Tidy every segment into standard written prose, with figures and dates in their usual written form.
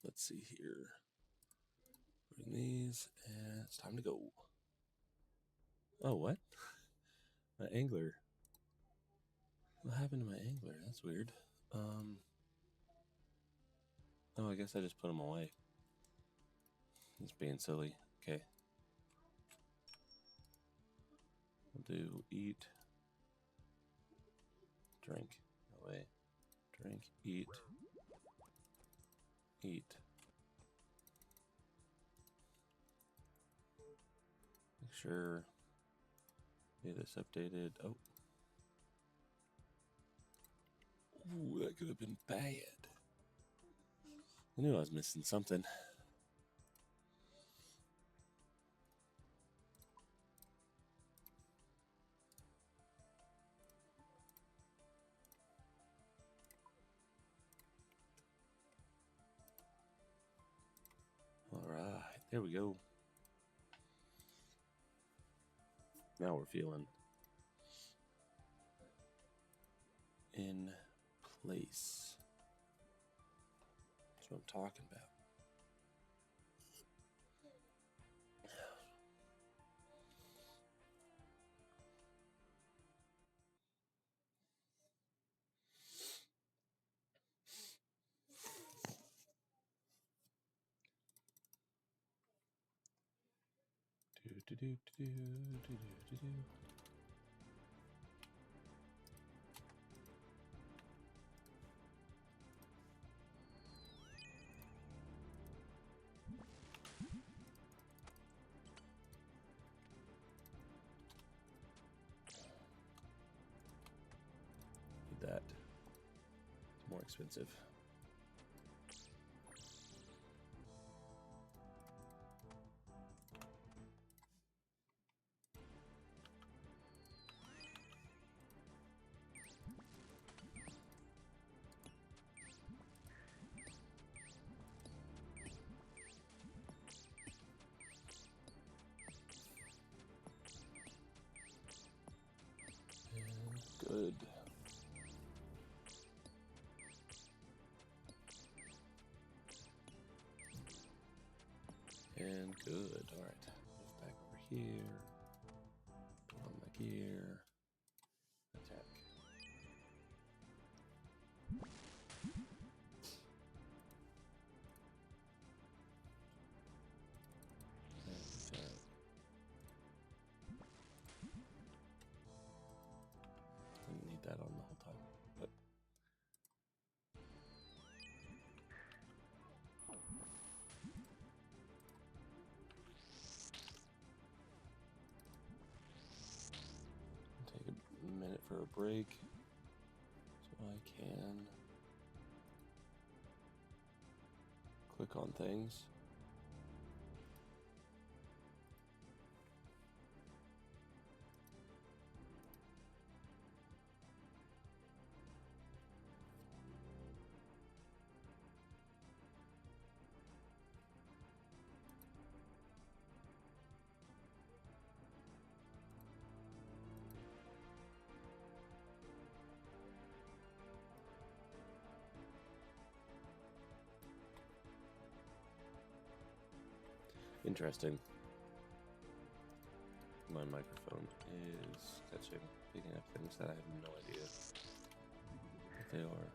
let's see here. Bring these, and it's time to go. Oh, what? My angler. What happened to my angler? That's weird. Oh, I guess I just put him away. He's being silly. Okay. We'll do eat, drink, away, drink, eat, eat. Make sure get this updated. Oh. Ooh, that could have been bad. I knew I was missing something. All right, there we go. Now we're feeling in place. That's what I'm talking about. Need that. It's more expensive. Good. And good. All right. Move back over here. Put on my gear. Attack. And attack. Didn't need that on the whole time. But take a minute for a break so I can click on things. Interesting. My microphone is picking up things that I have no idea what they are.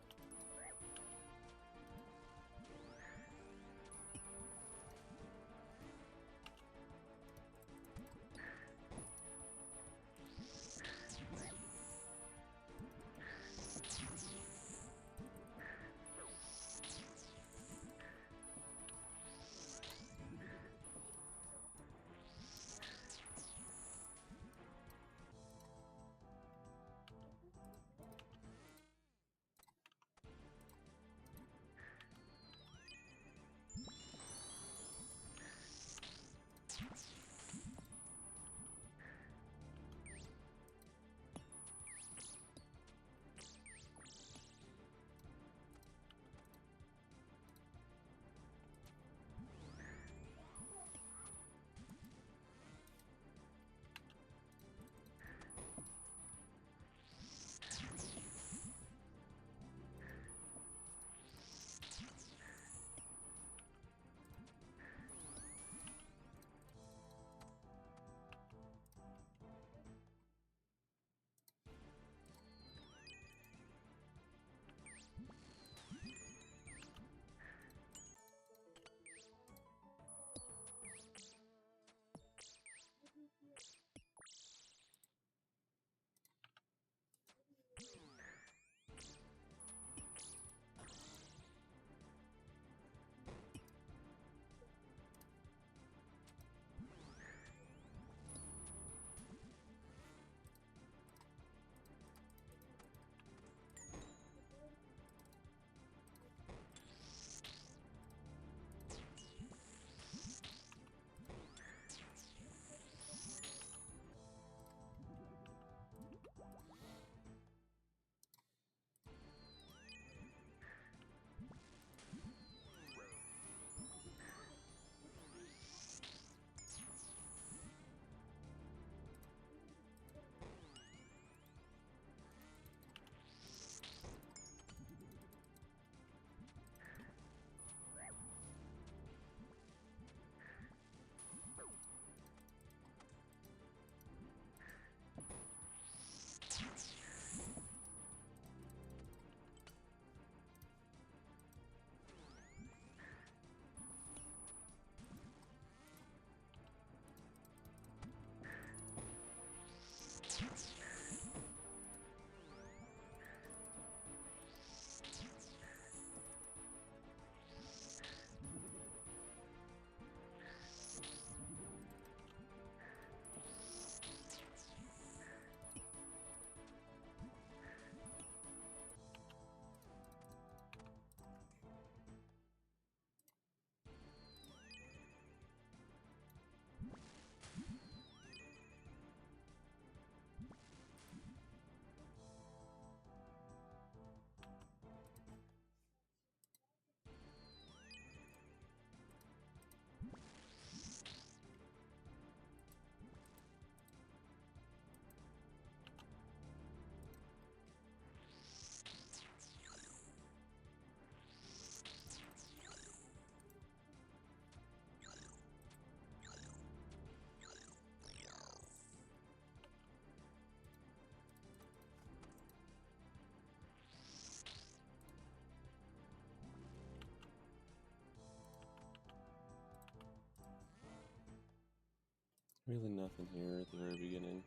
Really nothing here at the very beginning.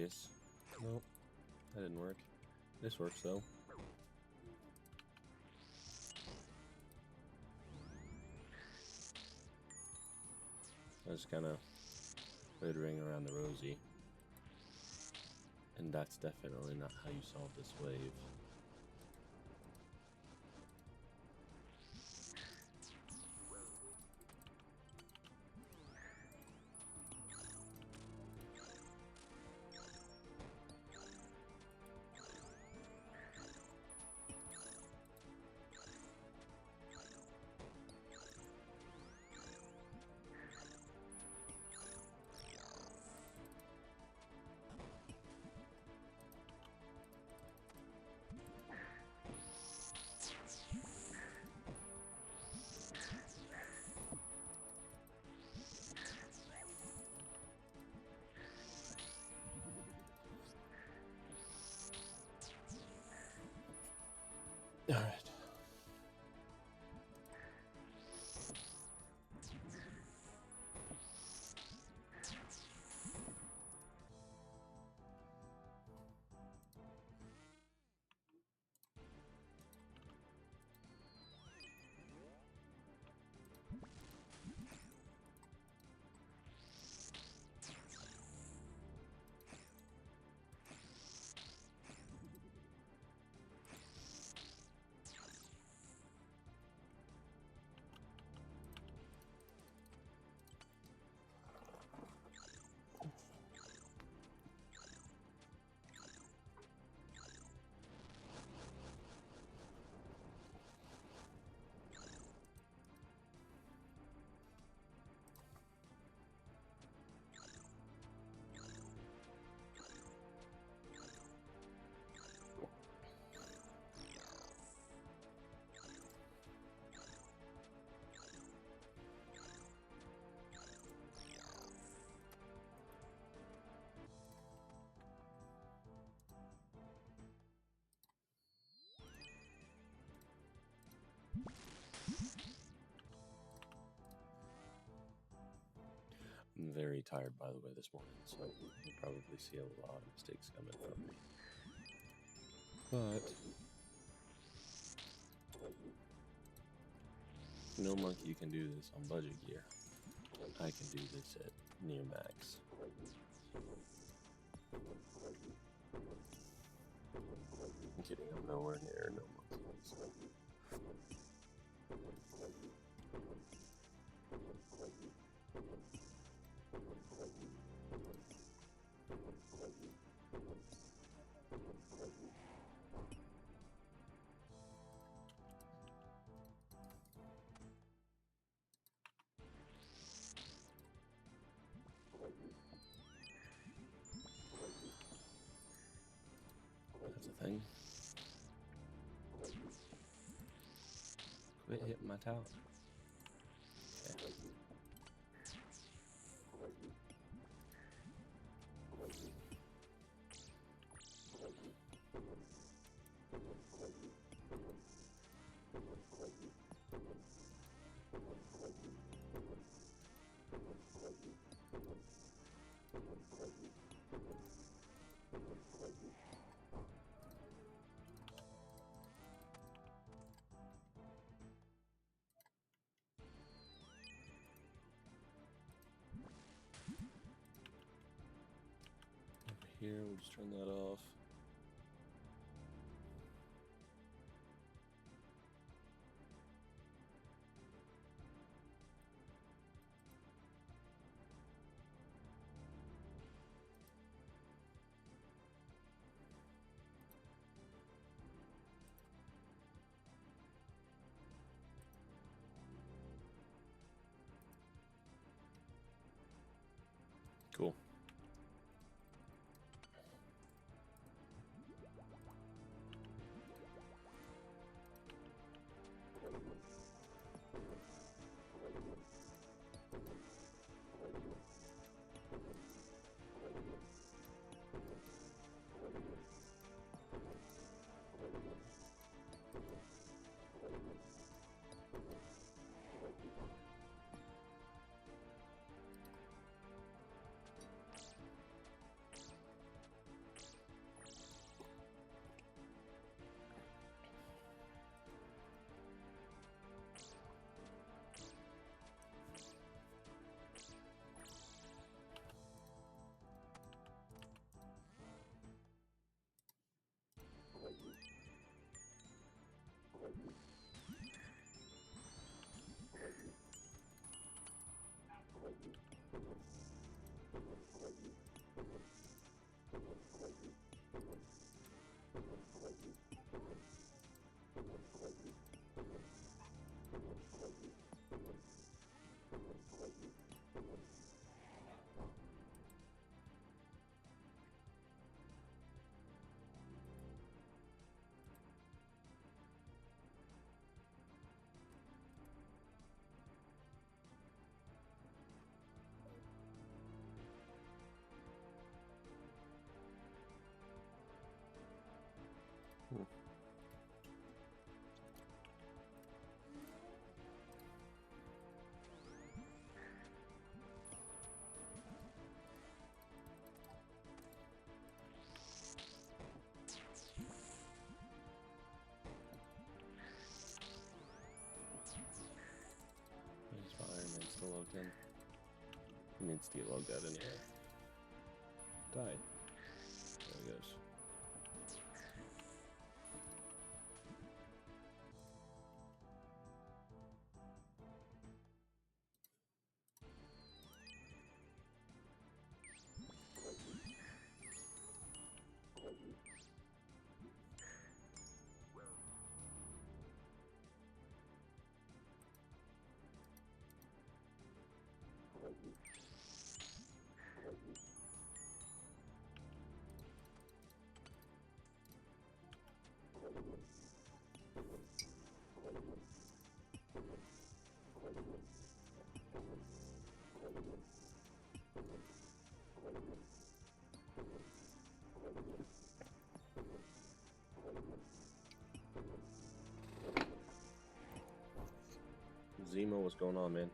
curious. Nope, that didn't work. This works though. I was kind of littering around the rosy. And that's definitely not how you solve this wave. All right. I'm very tired, by the way, this morning, so you'll probably see a lot of mistakes coming from me. But no monkey can do this on budget gear. I can do this at near max. I'm kidding, I'm nowhere near no monkeys. That's a thing. Quit hitting my tower. Okay. Here, we'll just turn that off. Cool. then he needs to get logged out anyway. Died. There he goes. Zemo, what's going on, man?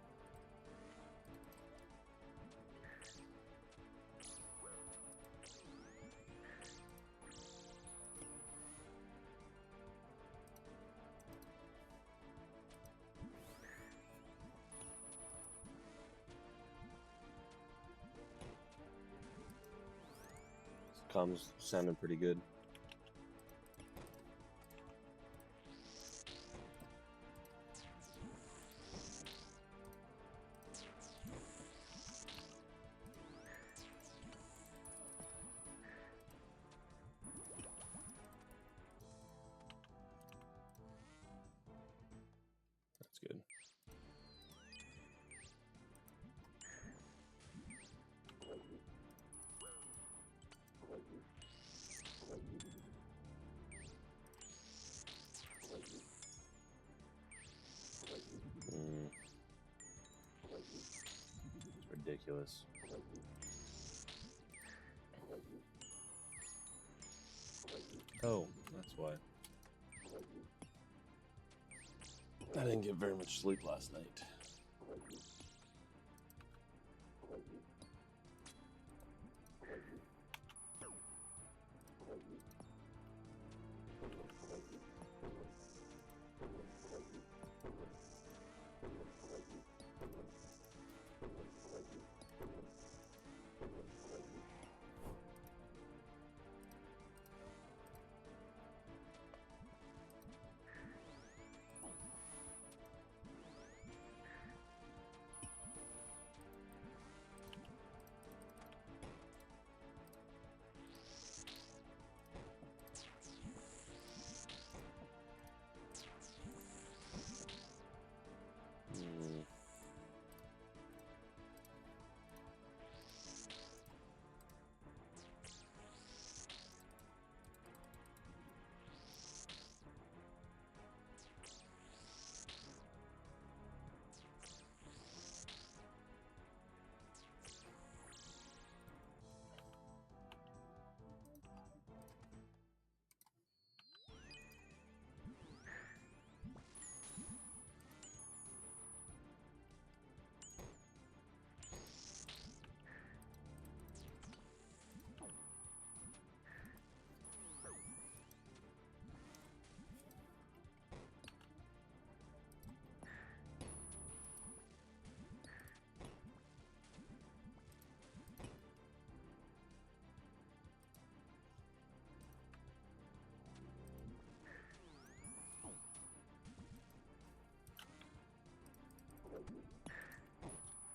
Comms sounding pretty good. That's good. It's ridiculous. Oh, that's why. I didn't get very much sleep last night.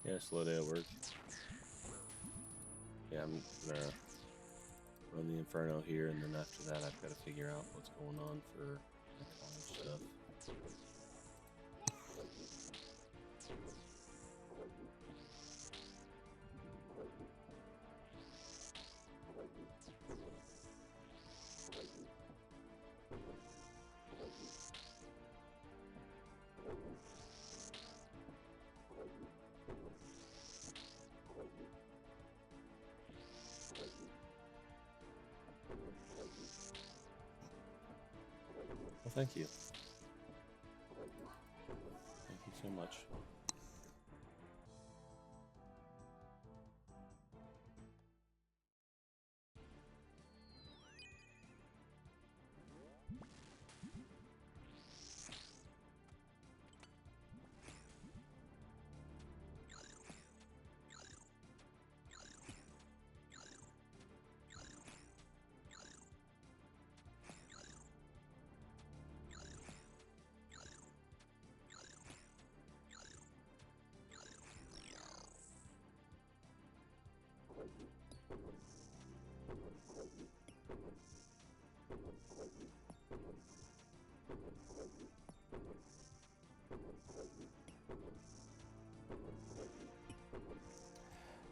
Yeah, slow day at work. Yeah, I'm gonna run the Inferno here, and then after that, I've got to figure out what's going on for my college stuff. Well, thank you. Thank you so much.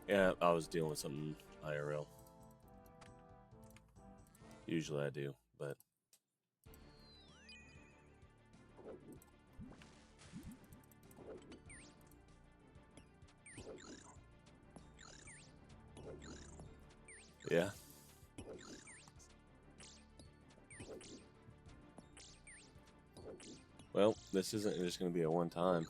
Yeah, I was dealing with something IRL. Usually I do, but... Yeah. Well, this isn't just going to be a one-time.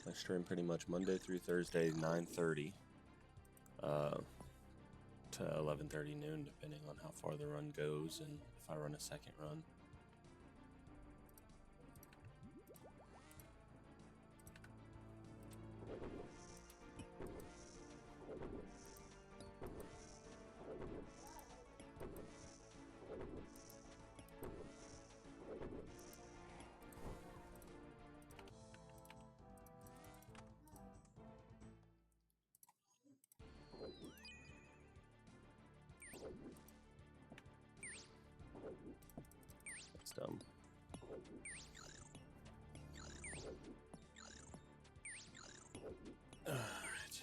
I stream pretty much Monday through Thursday, 9:30 to 11:30 noon, depending on how far the run goes and if I run a second run. That's dumb. Alright.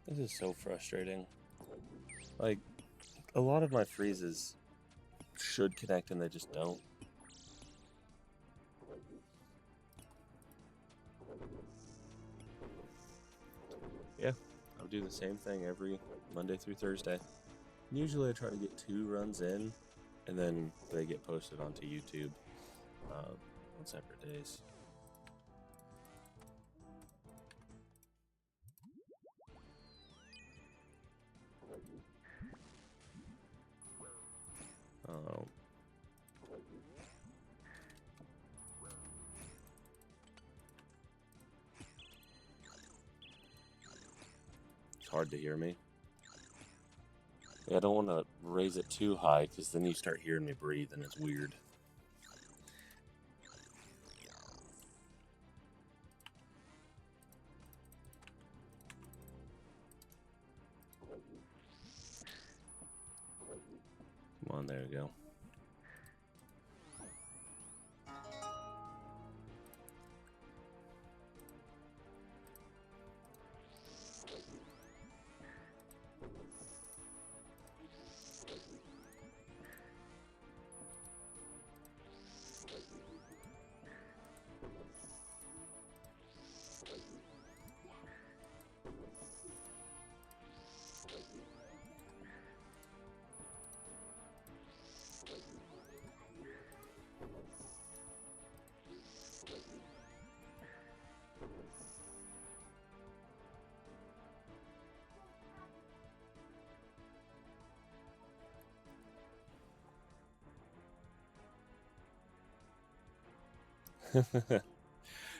This is so frustrating. Like, a lot of my freezes should connect and they just don't. Yeah, I'll do the same thing every Monday through Thursday. Usually I try to get 2 runs in, and then they get posted onto YouTube on separate days. Oh. It's hard to hear me. Yeah, I don't want to raise it too high, because then you start hearing me breathe, and it's weird. Come on, there we go.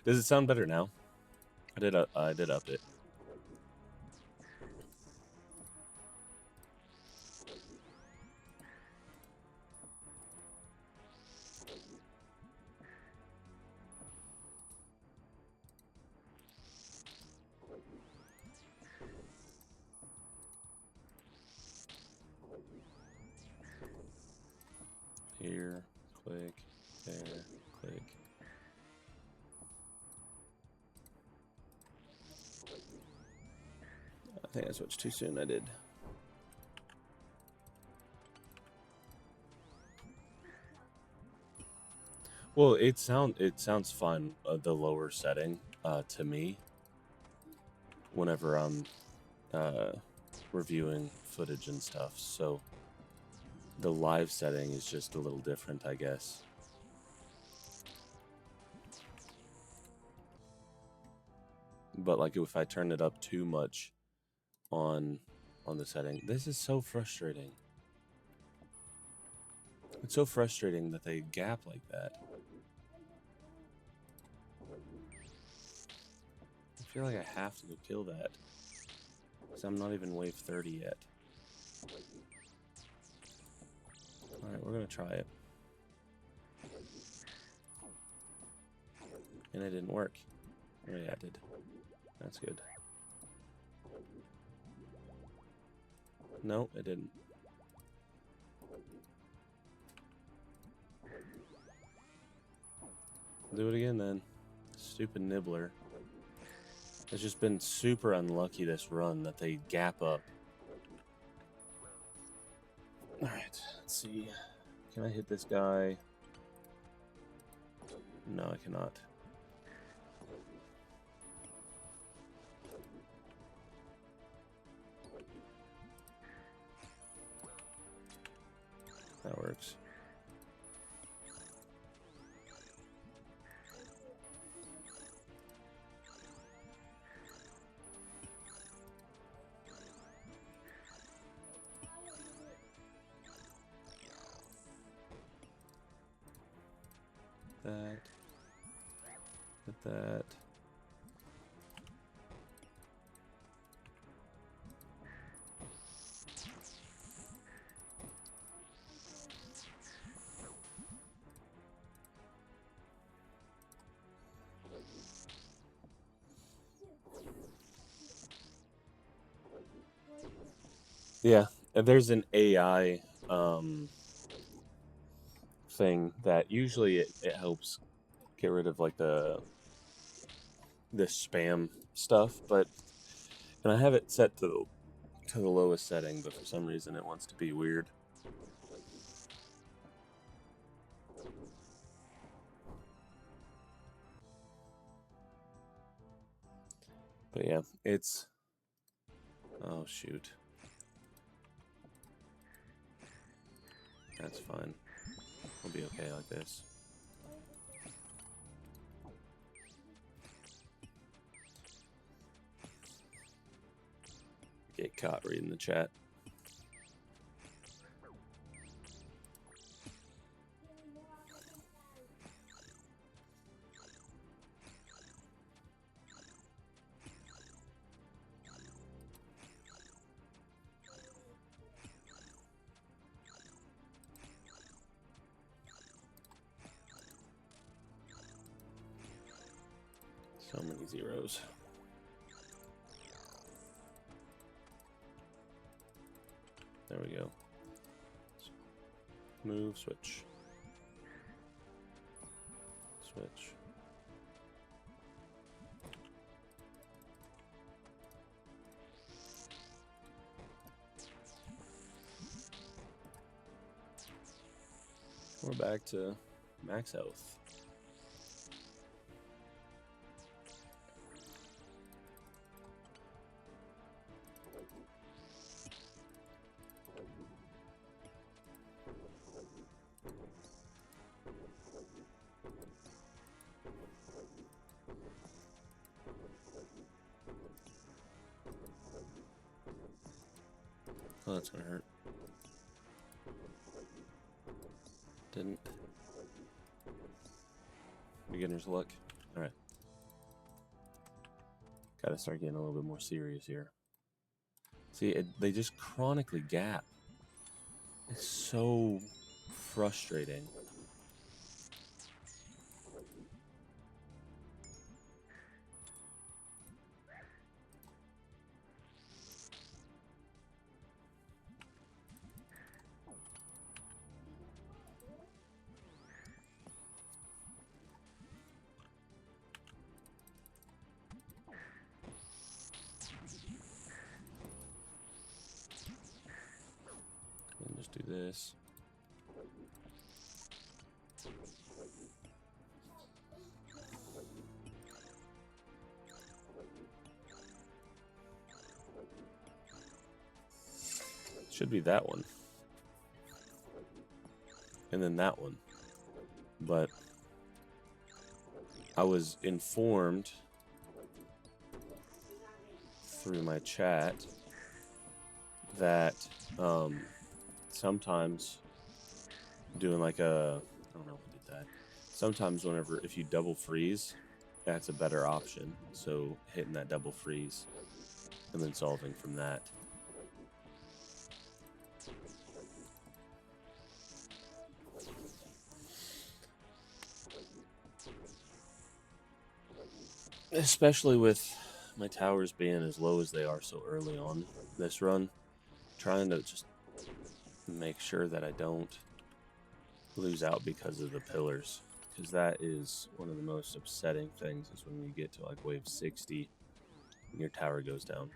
Does it sound better now? I did up it. Here, click, there, click. I think I switched too soon. I did. Well, it sounds fun. The lower setting to me. Whenever I'm reviewing footage and stuff, so the live setting is just a little different, I guess. But like if I turn it up too much on the setting, this is so frustrating. It's so frustrating that they gap like that. I feel like I have to go kill that, because I'm not even wave 30 yet. Alright, we're gonna try it. And it didn't work. Oh yeah, it did. That's good. No, it didn't. Do it again then. Stupid nibbler. It's just been super unlucky this run that they gap up. Alright, let's see. Can I hit this guy? No, I cannot. That works. That. Hit that. Yeah, there's an AI thing that usually it helps get rid of like the spam stuff, but and I have it set to the lowest setting, but for some reason it wants to be weird. But yeah, it's oh shoot. That's fine. We'll be okay like this. Get caught reading the chat. So many zeros. There we go. Move, switch. Switch. We're back to max health. Oh, that's gonna hurt. Didn't. Beginner's luck. Alright. Gotta start getting a little bit more serious here. See, they just chronically gap. It's so frustrating. And just do this. Should be that one. And then that one. But I was informed through my chat that sometimes doing like a, I don't know who did that. Sometimes if you double freeze, that's a better option. So hitting that double freeze and then solving from that. Especially with my towers being as low as they are so early on this run, trying to just make sure that I don't lose out because of the pillars, because that is one of the most upsetting things, is when you get to like wave 60 and your tower goes down.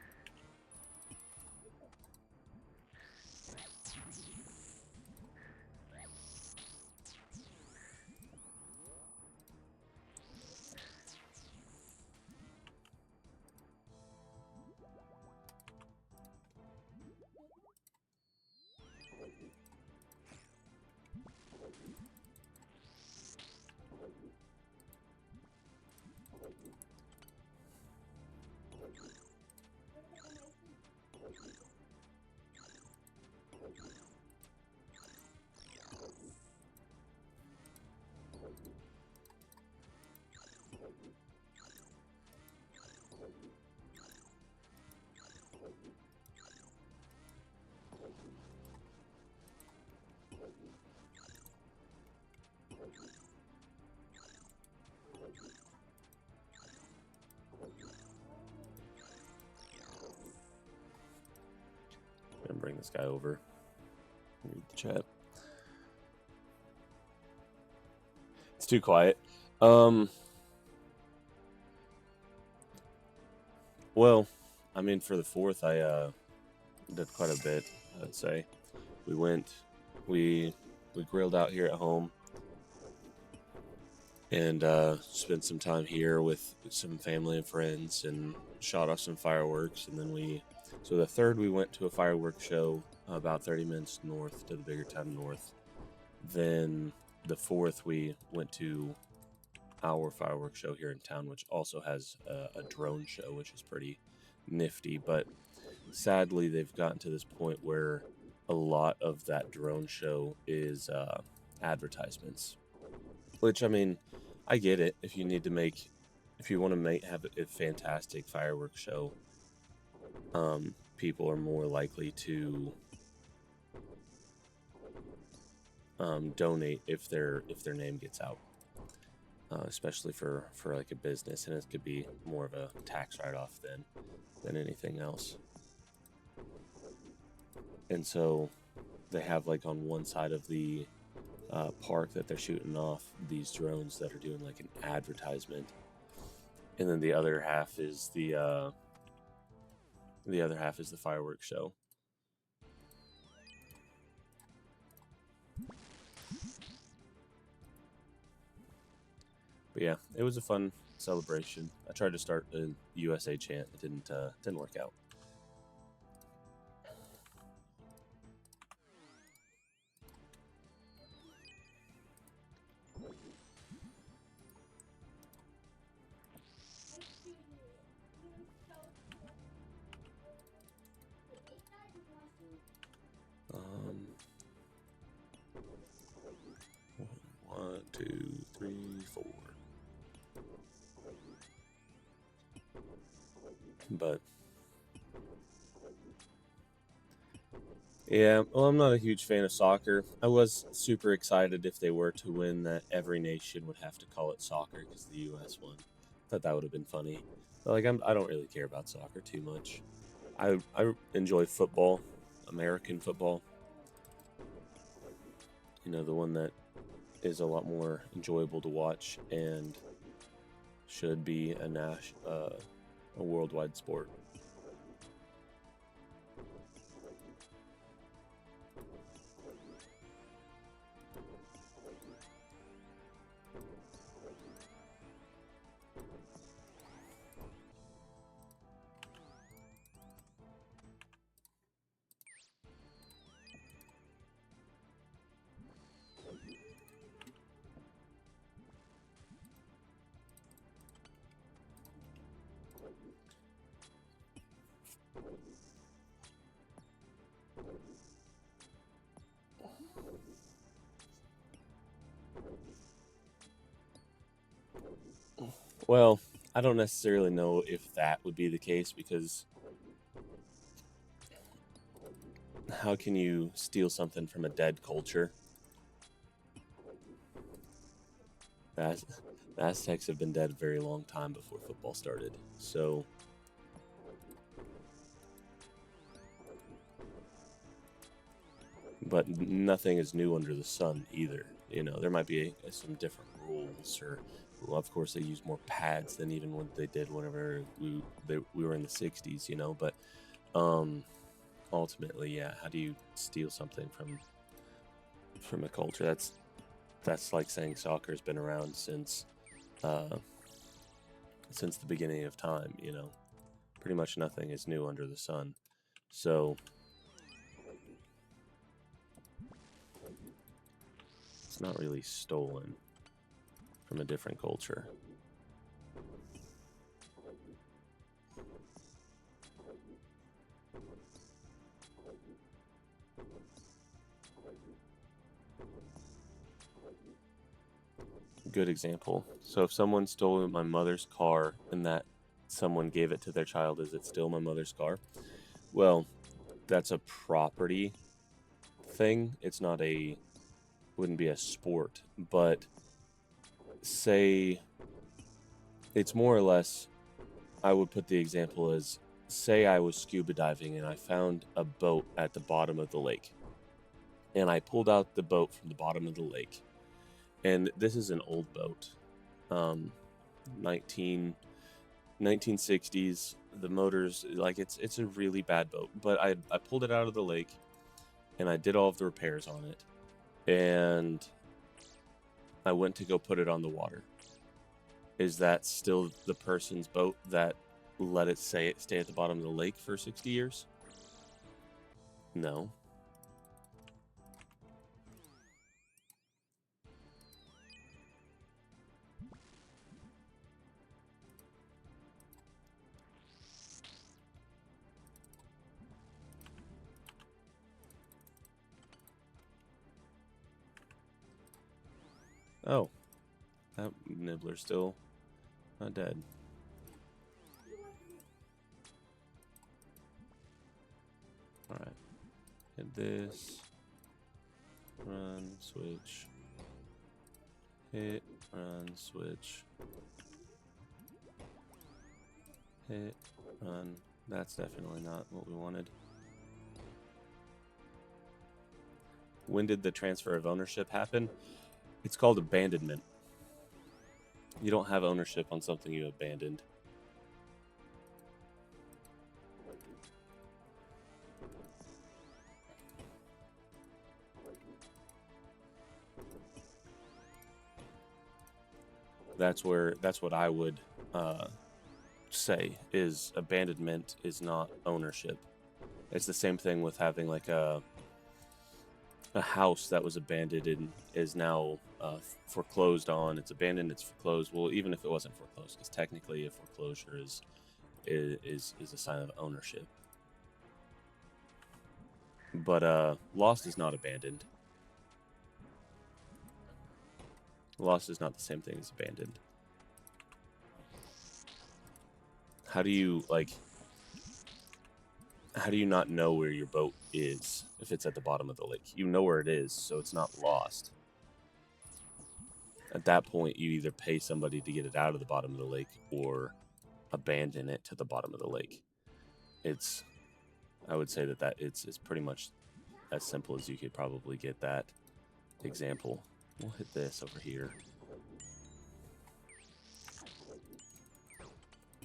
I'm gonna bring this guy over. Read the chat. It's too quiet. Well, I mean, for the 4th, I did quite a bit, I'd say. We grilled out here at home and spent some time here with some family and friends and shot off some fireworks. And then so the 3rd, we went to a fireworks show about 30 minutes north to the bigger town north. Then the 4th, we went to our fireworks show here in town, which also has a drone show, which is pretty nifty. But sadly, they've gotten to this point where a lot of that drone show is advertisements. Which, I mean, I get it. If you want to have a fantastic fireworks show, people are more likely to donate if their name gets out, especially for like a business, and it could be more of a tax write-off than anything else. And so they have, like, on one side of the park that they're shooting off these drones that are doing like an advertisement, and then the other half is the fireworks show. But yeah, it was a fun celebration. I tried to start a USA chant. It didn't work out. One, two, three, four. But yeah, well, I'm not a huge fan of soccer. I was super excited if they were to win that every nation would have to call it soccer because the U.S. won. Thought that would have been funny. But like, I don't really care about soccer too much. I enjoy football, American football. You know, the one that is a lot more enjoyable to watch and should be a worldwide sport. Well, I don't necessarily know if that would be the case, because how can you steal something from a dead culture? The Aztecs have been dead a very long time before football started. So but nothing is new under the sun either. You know, there might be some different rules, or well, of course they use more pads than even what they did whenever we were in the 60s, you know, but ultimately, yeah, how do you steal something from a culture? That's like saying soccer's been around since the beginning of time, you know. Pretty much nothing is new under the sun. So it's not really stolen from a different culture. Good example. So if someone stole my mother's car and that someone gave it to their child, is it still my mother's car? Well, that's a property thing. It's not wouldn't be a sport, but say it's more or less, I would put the example as, say I was scuba diving and I found a boat at the bottom of the lake, and I pulled out the boat from the bottom of the lake, and this is an old boat, 1960s. The motors, like, it's a really bad boat, but I pulled it out of the lake and I did all of the repairs on it, and I went to go put it on the water. Is that still the person's boat that let it stay at the bottom of the lake for 60 years? No. Oh, that nibbler's still not dead. Alright. Hit this. Run, switch. Hit, run, switch. Hit, run. That's definitely not what we wanted. When did the transfer of ownership happen? It's called abandonment. You don't have ownership on something you abandoned. That's what I would say is abandonment is not ownership. It's the same thing with having like a house that was abandoned and is now foreclosed on. It's abandoned, it's foreclosed. Well, even if it wasn't foreclosed, because technically a foreclosure is a sign of ownership. But lost is not abandoned. Lost is not the same thing as abandoned. How do you not know where your boat is if it's at the bottom of the lake? You know where it is, so it's not lost. At that point, you either pay somebody to get it out of the bottom of the lake or abandon it to the bottom of the lake. I would say that it's pretty much as simple as you could probably get that example. We'll hit this over here.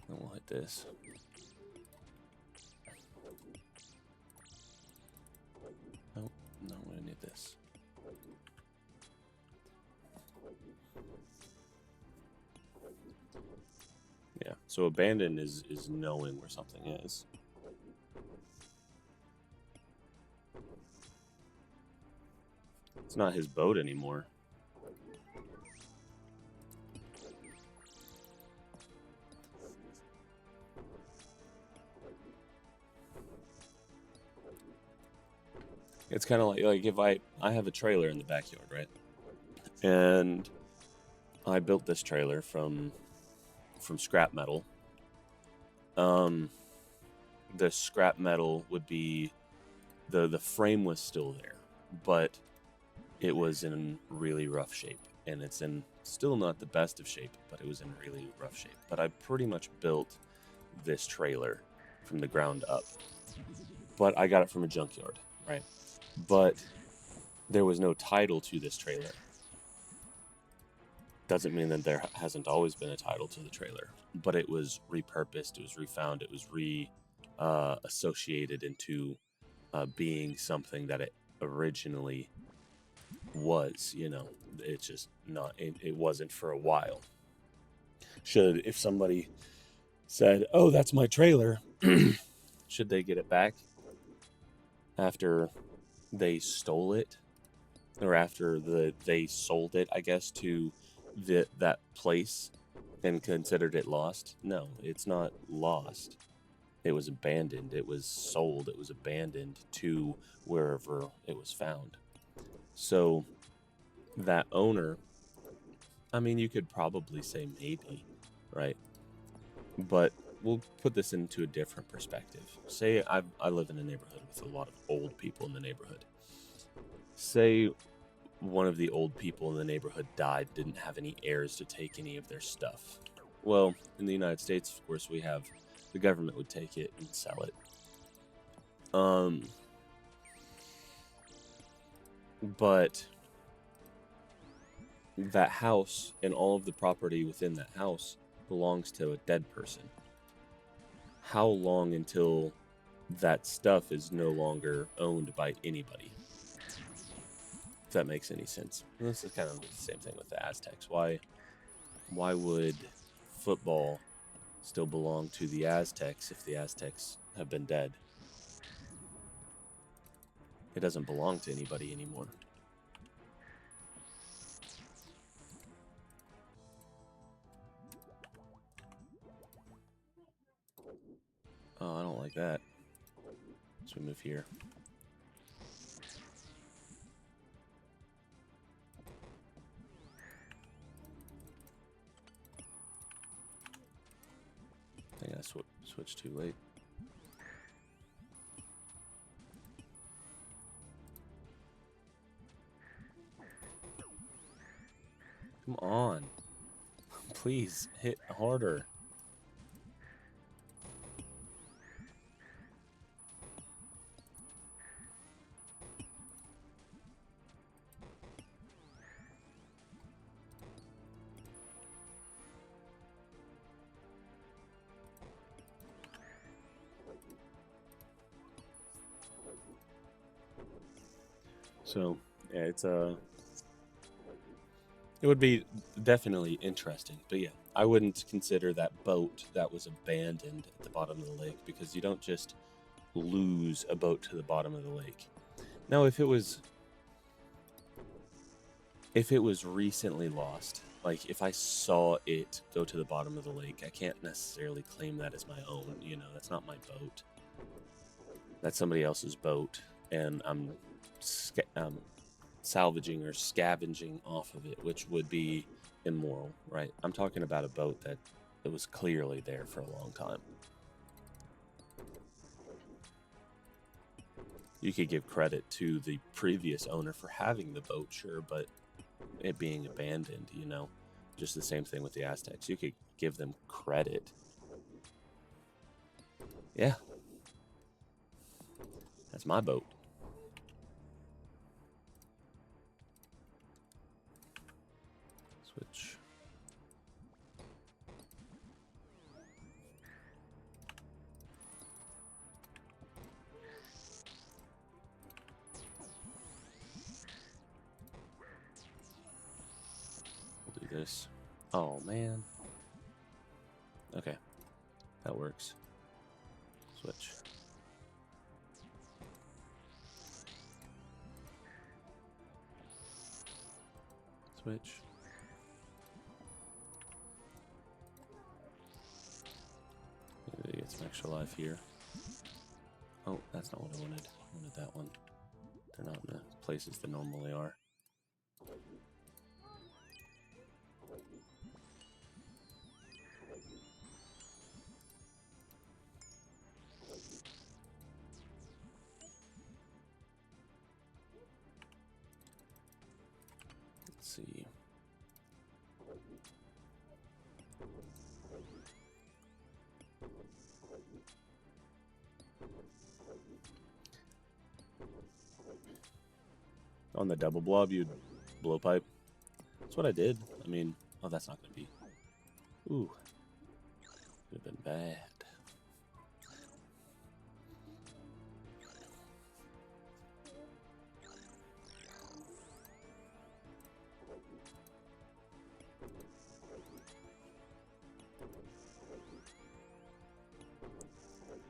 And we'll hit this. Oh, no, we're gonna need this. Yeah, so abandon is knowing where something is. It's not his boat anymore. It's kind of like if I have a trailer in the backyard, right? And I built this trailer from scrap metal. The scrap metal would be the frame was still there, but it was in really rough shape, and it's in still not the best of shape, but it was in really rough shape. But I pretty much built this trailer from the ground up, but I got it from a junkyard, right? But there was no title to this trailer. Doesn't mean that there hasn't always been a title to the trailer, but it was repurposed, it was refound, it was associated into being something that it originally was. You know, it's just not. It wasn't for a while. If somebody said, "Oh, that's my trailer," should they get it back after they stole it, or after they sold it, I guess, to that place and considered it lost? No, it's not lost. It was abandoned. It was sold. It was abandoned to wherever it was found. So that owner, I mean, you could probably say maybe, right? But we'll put this into a different perspective. Say I live in a neighborhood with a lot of old people in the neighborhood. Say one of the old people in the neighborhood died, didn't have any heirs to take any of their stuff. Well, in the United States, of course, we have the government would take it and sell it. But that house and all of the property within that house belongs to a dead person. How long until that stuff is no longer owned by anybody? If that makes any sense. And this is kind of the same thing with the Aztecs. Why would football still belong to the Aztecs if the Aztecs have been dead? It doesn't belong to anybody anymore. Oh, I don't like that. So we move here. I think I switched too late. Come on. Please, hit harder. So, yeah, it would be definitely interesting. But yeah, I wouldn't consider that boat that was abandoned at the bottom of the lake, because you don't just lose a boat to the bottom of the lake. Now, if it was recently lost, like if I saw it go to the bottom of the lake, I can't necessarily claim that as my own. You know, that's not my boat. That's somebody else's boat, and I'm salvaging or scavenging off of it, which would be immoral, right? I'm talking about a boat that was clearly there for a long time. You could give credit to the previous owner for having the boat, sure, but it being abandoned, you know, just the same thing with the Aztecs. You could give them credit. Yeah. That's my boat. Switch. We'll do this. Oh, man. Okay. That works. Switch. Switch. Maybe get some extra life here. Oh, that's not what I wanted. I wanted that one. They're not in the places they normally are. Let's see. on the double blob, you'd blow pipe. That's what I did. I mean, oh, that's not going to be. Ooh. Could have been bad.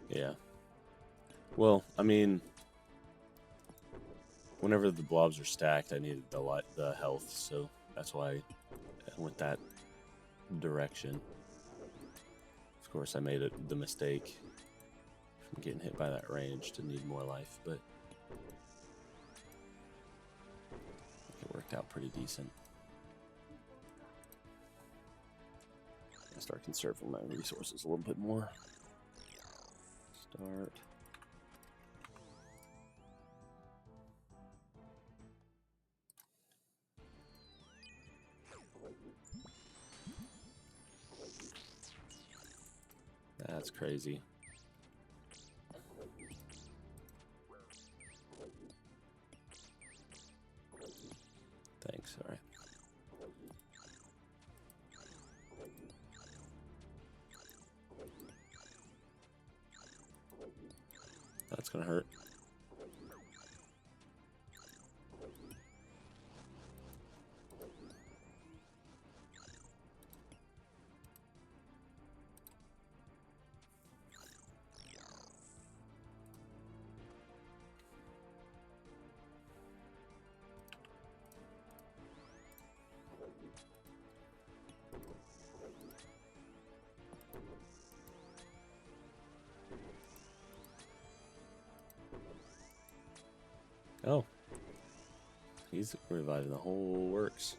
Yeah. Well, I mean, whenever the blobs are stacked, I needed the health, so that's why I went that direction. Of course, I made the mistake from getting hit by that range to need more life, but I think it worked out pretty decent. I start conserving my resources a little bit more. Start. That's crazy. Thanks, alright. That's gonna hurt. Oh. He's reviving the whole works.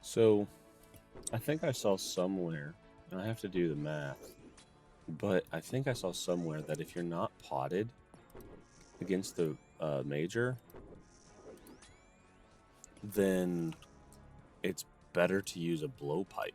So, I think I saw somewhere, and I have to do the math, but I think I saw somewhere that if you're not potted against the major, then it's better to use a blowpipe.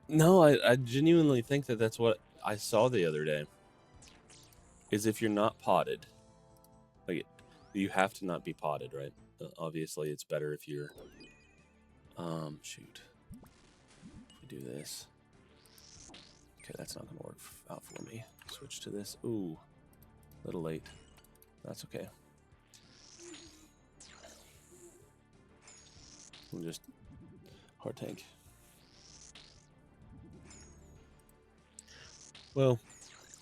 No, I genuinely think that that's what I saw the other day. Is if you're not potted, like you have to not be potted, right? Obviously, it's better if you're. Shoot. If we do this. Okay, that's not gonna work out for me. Switch to this. Ooh, a little late. That's okay. We'll just hard tank. Well,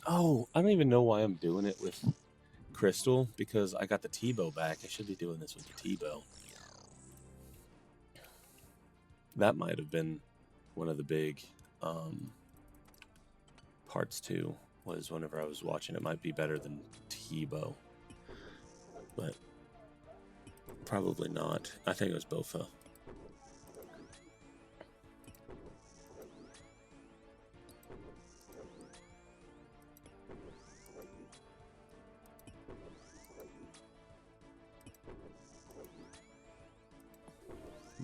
oh, I don't even know why I'm doing it with Crystal, because I got the T-bow back. I should be doing this with the T-bow. That might have been one of the big parts too, was whenever I was watching, it might be better than T-bow. But probably not. I think it was Bofa.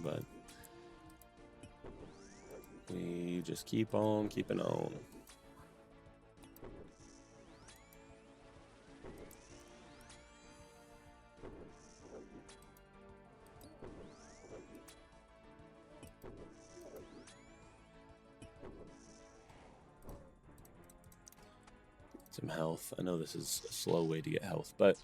But we just keep on keeping on. Some health. I know this is a slow way to get health, but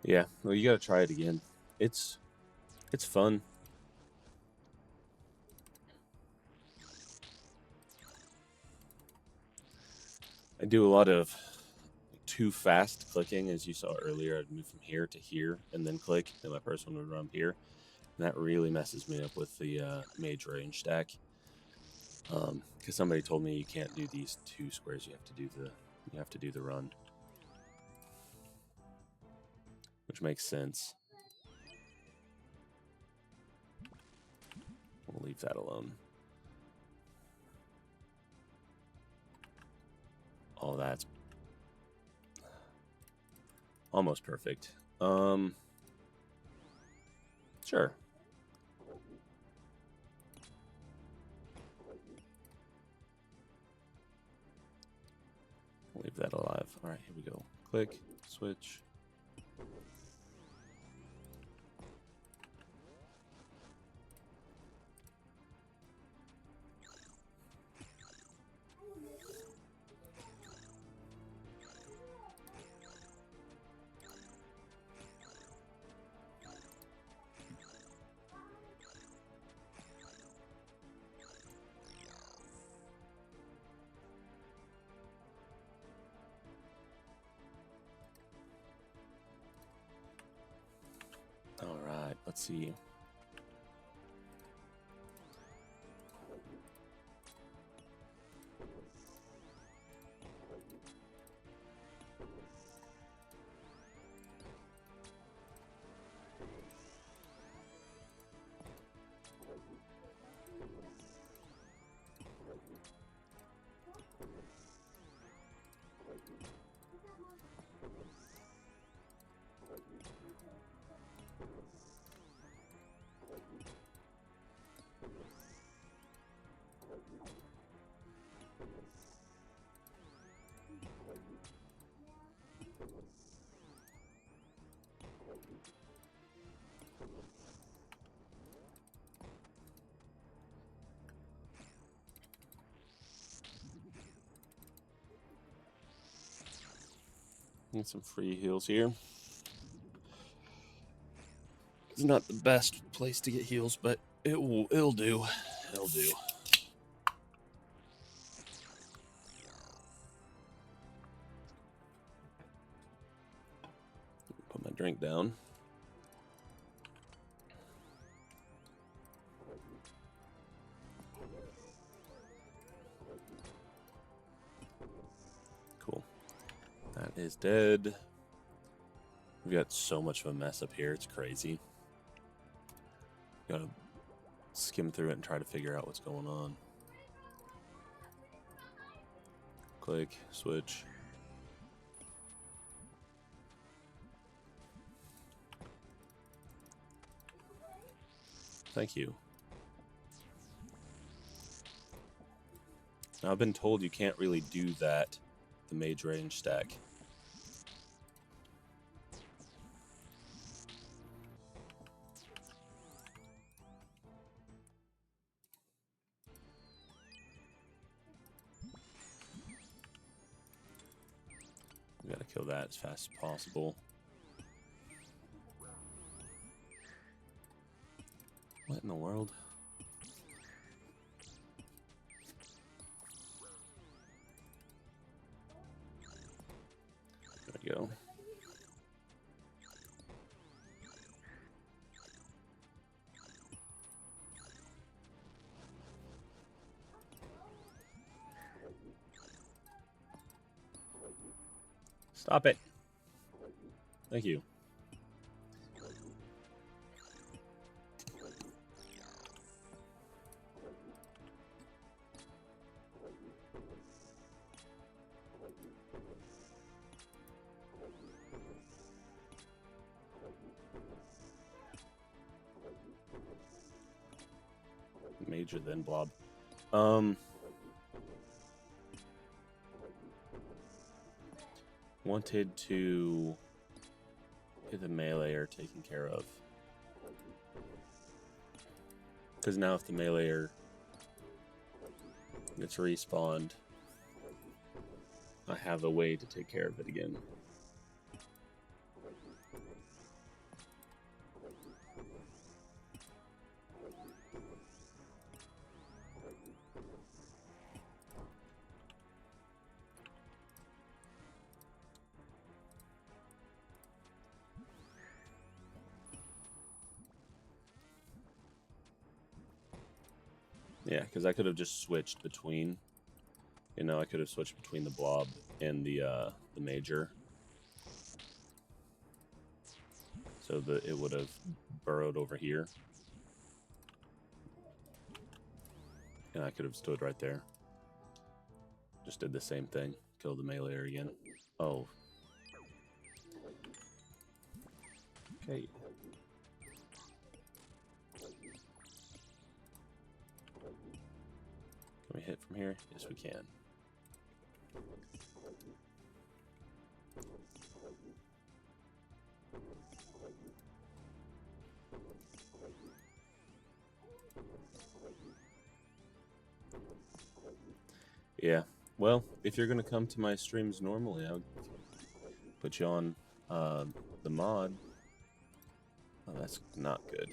yeah, well, you gotta try it again. It's fun. I do a lot of too fast clicking, as you saw earlier. I'd move from here to here and then click, then my first one would run here. And that really messes me up with the mage range stack. Because somebody told me you can't do these two squares, you have to do the run. Which makes sense. We'll leave that alone. Oh, that's almost perfect. Sure. Leave that alive. All right, here we go. Click, switch. All right, let's see. Get some free heals here. It's not the best place to get heals, but it'll do. It'll do. Put my drink down. Cool. That is dead. We've got so much of a mess up here. It's crazy. Gotta skim through it and try to figure out what's going on. Click, switch. Thank you. Now, I've been told you can't really do that, the mage range stack. We gotta kill that as fast as possible. What in the world? There we go. Stop it. Thank you. Major then blob. Wanted to get the meleeer taken care of. Because now if the meleeer gets respawned, I have a way to take care of it again. Yeah, because I could have just switched between. You know, I could have switched between the blob and the major. So that it would have burrowed over here. And I could have stood right there. Just did the same thing. Killed the melee again. Oh. Okay. Can we hit from here? Yes, we can. Yeah. Well, if you're going to come to my streams normally, I would put you on the mod. Oh, that's not good.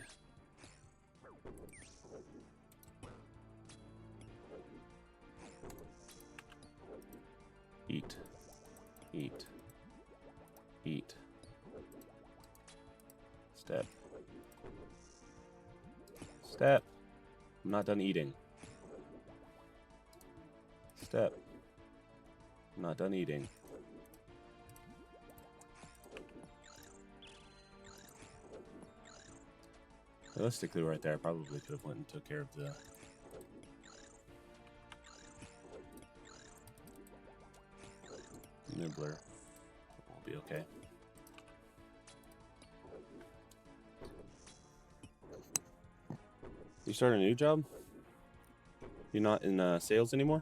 Eat. Eat. Eat. Step. Step. I'm not done eating. Step. I'm not done eating. Realistically, right there, I probably could have went and took care of the... Nibbler. We'll be okay. You start a new job? You're not in sales anymore?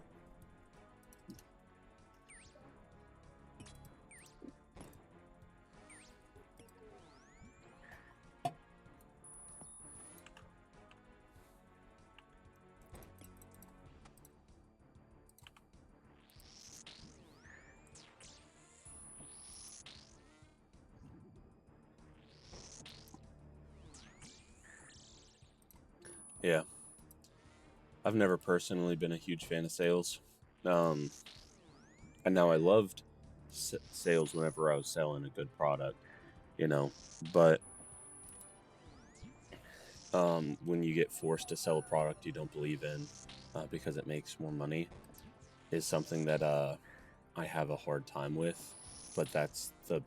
Yeah. I've never personally been a huge fan of sales. And now I loved sales whenever I was selling a good product, you know. But when you get forced to sell a product you don't believe in because it makes more money is something that I have a hard time with. But that's the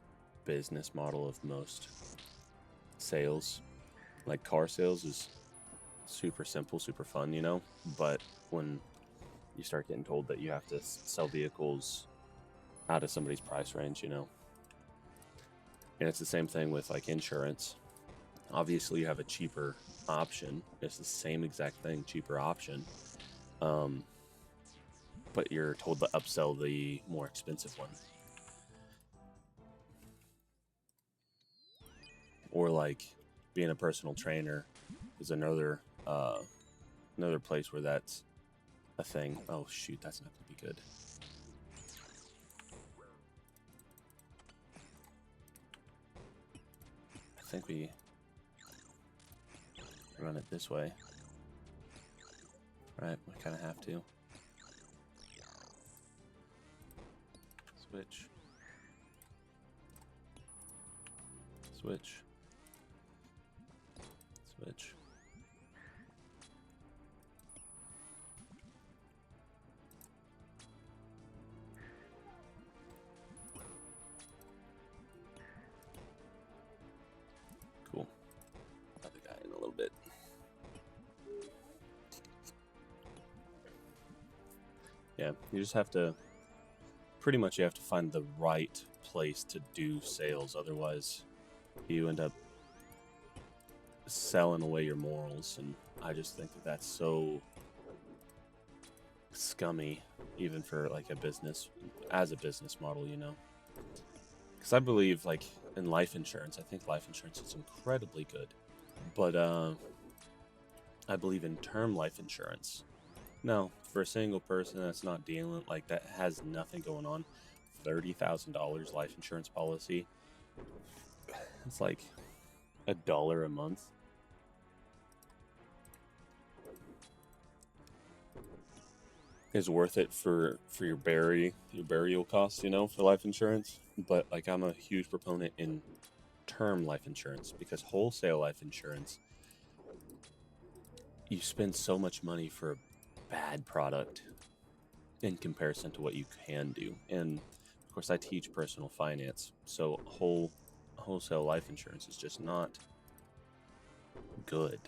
business model of most sales. Like car sales is super simple, super fun, you know. But when you start getting told that you have to sell vehicles out of somebody's price range, you know. And it's the same thing with like insurance. Obviously, you have a cheaper option. It's the same exact thing, cheaper option. But you're told to upsell the more expensive one. Or like being a personal trainer is another place where that's a thing. Oh shoot, that's not going to be good. I think we run it this way. Right, we kind of have to. Switch. Switch. Switch. Cool. Another guy in a little bit. Yeah, you just have to, pretty much you have to find the right place to do sales. Otherwise, you end up selling away your morals. And I just think that that's so scummy, even for like a business, as a business model, you know. Because I believe, like, in life insurance, I think life insurance is incredibly good. But I believe in term life insurance. No, for a single person that's not dealing, like, that has nothing going on, $30,000 life insurance policy, it's like $1 a month. Is worth it for your burial costs, you know, for life insurance. But like, I'm a huge proponent in term life insurance, because wholesale life insurance, you spend so much money for bad product in comparison to what you can do. And of course, I teach personal finance, so wholesale life insurance is just not good.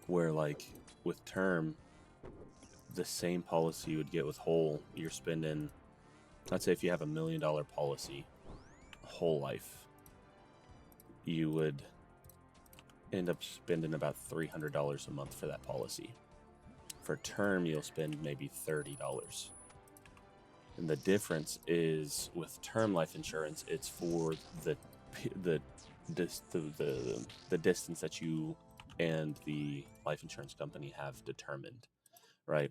Where like with term, the same policy you would get with whole, you're spending, let's say if you have $1 million policy, whole life, you would end up spending about $300 a month for that policy. For term, you'll spend maybe $30. And the difference is with term life insurance, it's for the distance that you and the life insurance company have determined, right?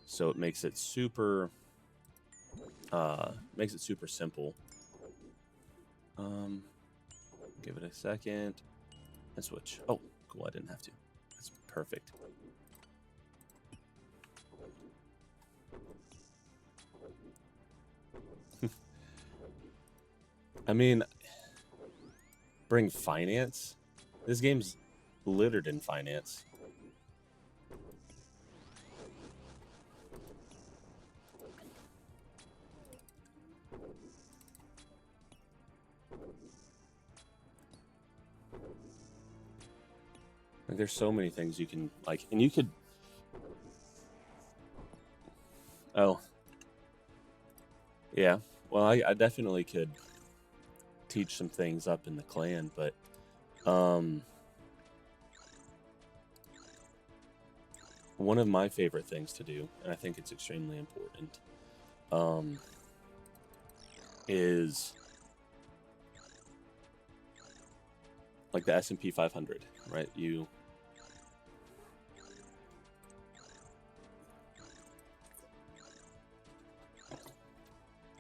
So it makes it super simple. Give it a second and switch. Oh, cool, I didn't have to. That's perfect. I mean, bring finance? This game's littered in finance. Like, there's so many things you can, like, and you could... Oh. Yeah. Well, I definitely could teach some things up in the clan, but one of my favorite things to do, and I think it's extremely important, is like the S&P 500, right?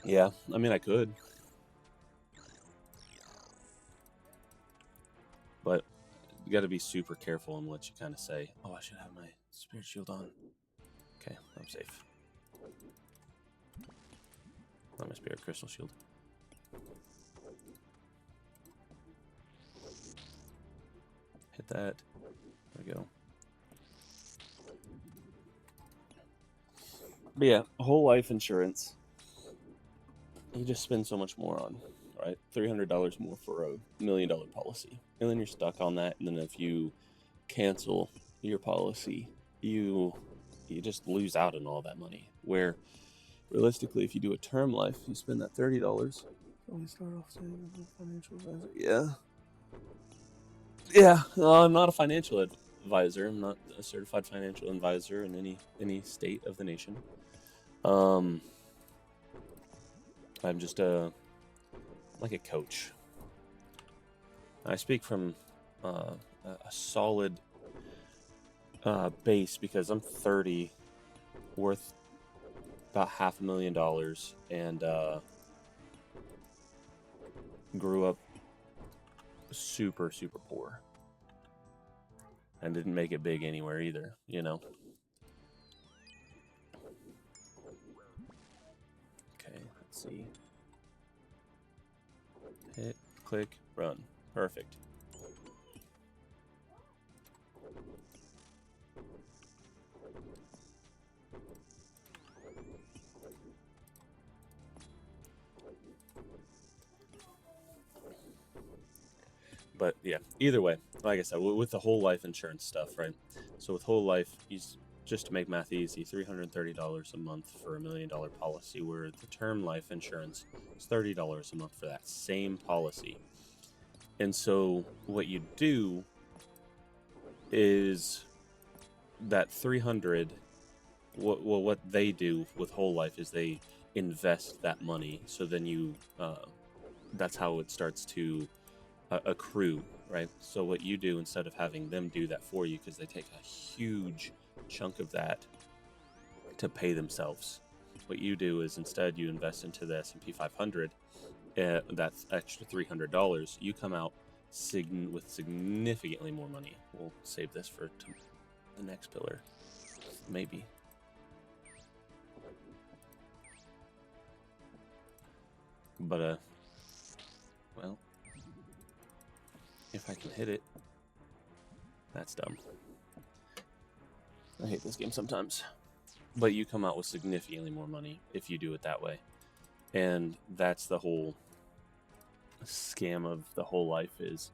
Yeah, I mean, I could. But you got to be super careful on what you kind of say. Oh, I should have my spirit shield on. Okay, I'm safe. Not my spirit crystal shield. Hit that. There we go. But yeah, whole life insurance. You just spend so much more on, right? $300 more for a $1 million policy. And then you're stuck on that. And then if you cancel your policy, you just lose out on all that money. Where realistically, if you do a term life, you spend that $30. Always start off saying I'm a financial advisor. Yeah. Yeah, I'm not a financial advisor. I'm not a certified financial advisor in any state of the nation. I'm just like a coach. I speak from a solid base because I'm 30, worth about $500,000, and grew up super poor, and didn't make it big anywhere either, you know. Okay, let's see. Hit, click, run. Perfect. But yeah, either way, like I said, with the whole life insurance stuff, right? So with whole life, just to make math easy, $330 a month for a $1 million policy, where the term life insurance is $30 a month for that same policy. And so what you do is that 300, what they do with whole life is they invest that money. So then that's how it starts to accrue, right? So what you do, instead of having them do that for you, because they take a huge chunk of that to pay themselves, what you do is instead you invest into the S&P 500. That's extra $300. You come out with significantly more money. We'll save this for the next pillar, maybe. But well, if I can hit it, that's dumb. I hate this game sometimes. But you come out with significantly more money if you do it that way. And that's the whole scam of the whole life is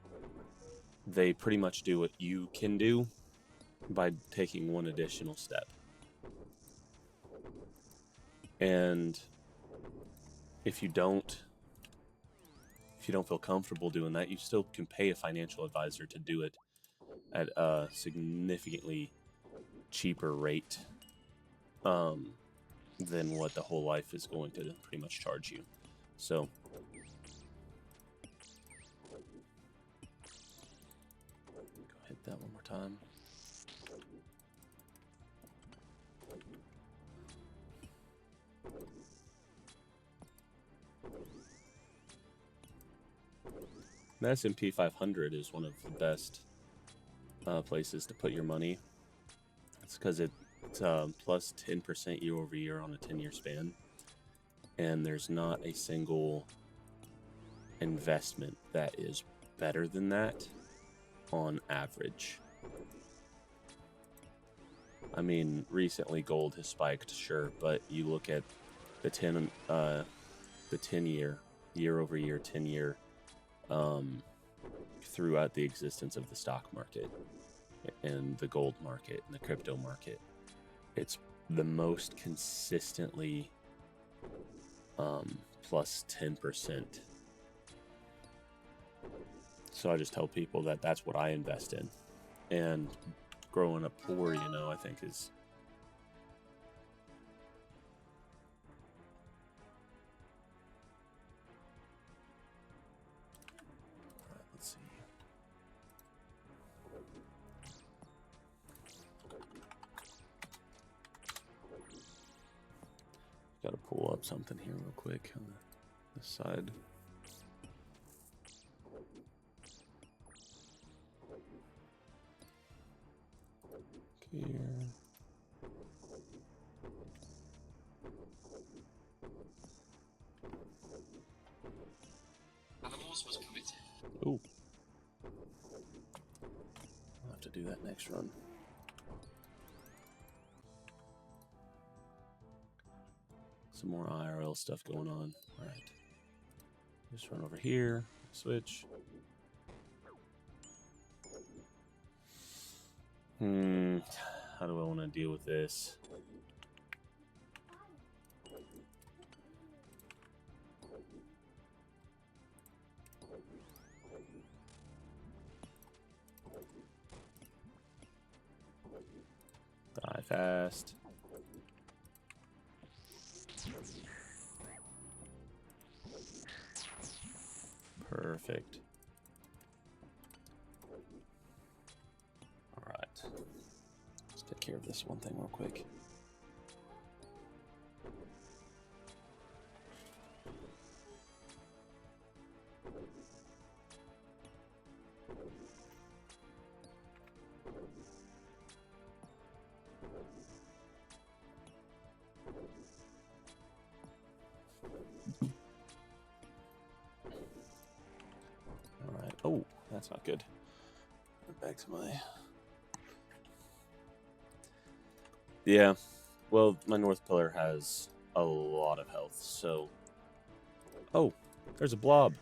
they pretty much do what you can do by taking one additional step. And if you don't feel comfortable doing that, you still can pay a financial advisor to do it at a significantly cheaper rate than what the whole life is going to pretty much charge you. So go hit that one more time. The S&P 500 is one of the best places to put your money. It's because it's plus 10% year over year on a 10-year span. And there's not a single investment that is better than that on average. I mean, recently gold has spiked, sure, but you look at the 10-year, year over year, 10-year, throughout the existence of the stock market and the gold market and the crypto market, it's the most consistently plus 10%. So I just tell people that that's what I invest in. And growing up poor, you know, I think is all right, let's see. Gotta pull up something here real quick on the side. Here. Animals was committed. Ooh. I'll have to do that next run. Some more IRL stuff going on. All right. Just run over here. Switch. How do I want to deal with this? Die fast. Perfect. All right. Let's take care of this one thing real quick. Oh, that's not good. Back to my... Yeah, well, my North Pillar has a lot of health, so... Oh, there's a blob.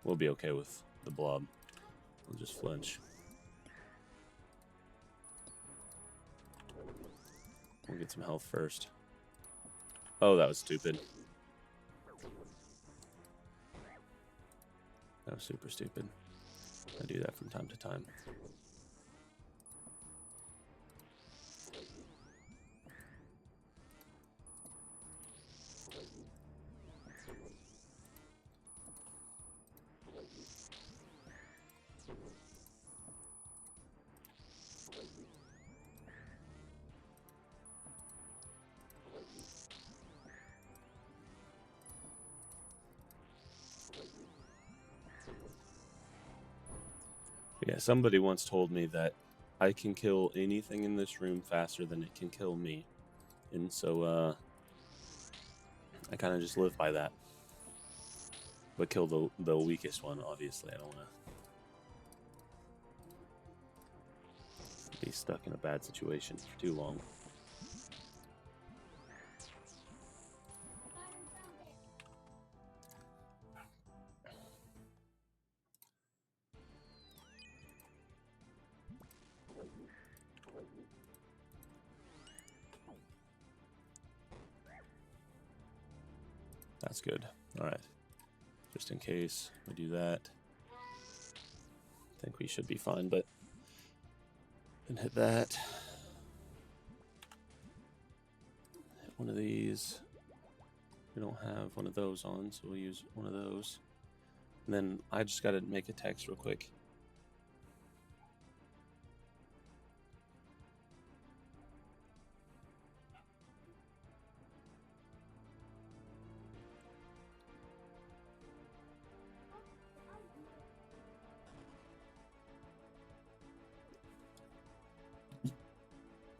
We'll be okay with the blob. We'll just flinch. We'll get some health first. Oh, that was stupid. That was super stupid. I do that from time to time. Yeah, somebody once told me that I can kill anything in this room faster than it can kill me. And so, I kind of just live by that. But kill the weakest one, obviously. I don't want to be stuck in a bad situation for too long. That's good. All right. Just in case we do that, I think we should be fine, but then hit that. Hit one of these. We don't have one of those on, so we'll use one of those. And then I just got to make a text real quick.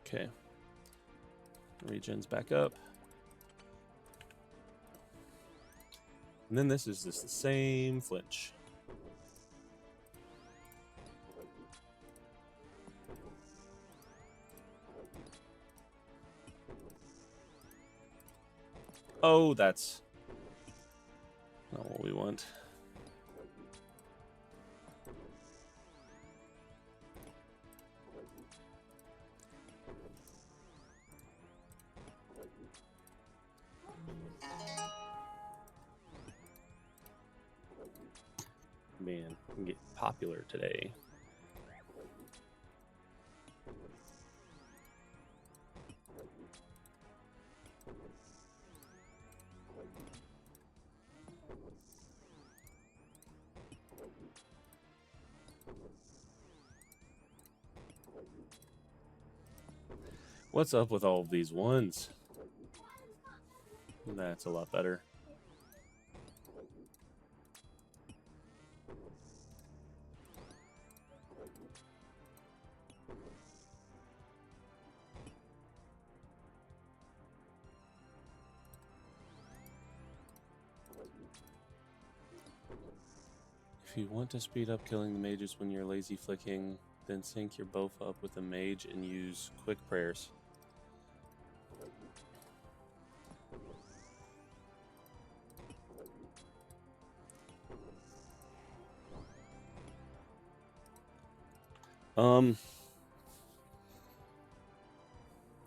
Okay. Regen's back up. And then this is just the same flinch. Oh, that's not what we want. Man, we can get popular today. What's up with all of these ones? That's a lot better. If you want to speed up killing the mages when you're lazy flicking, then sync your both up with a mage and use quick prayers.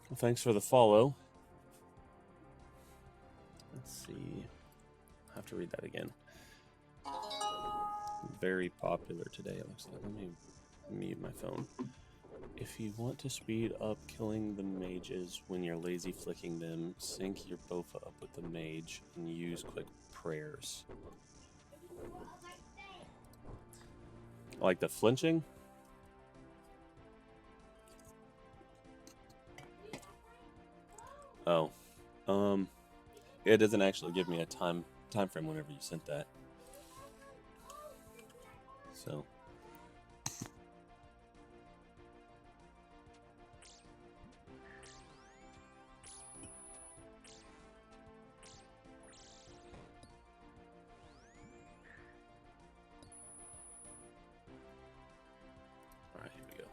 Well, thanks for the follow. Let's see. I have to read that again. Very popular today, it looks like. Let me mute my phone. If you want to speed up killing the mages when you're lazy flicking them, sync your bofa up with the mage and use quick prayers. Like the flinching? Oh. It doesn't actually give me a time frame whenever you sent that. So all right, here we go.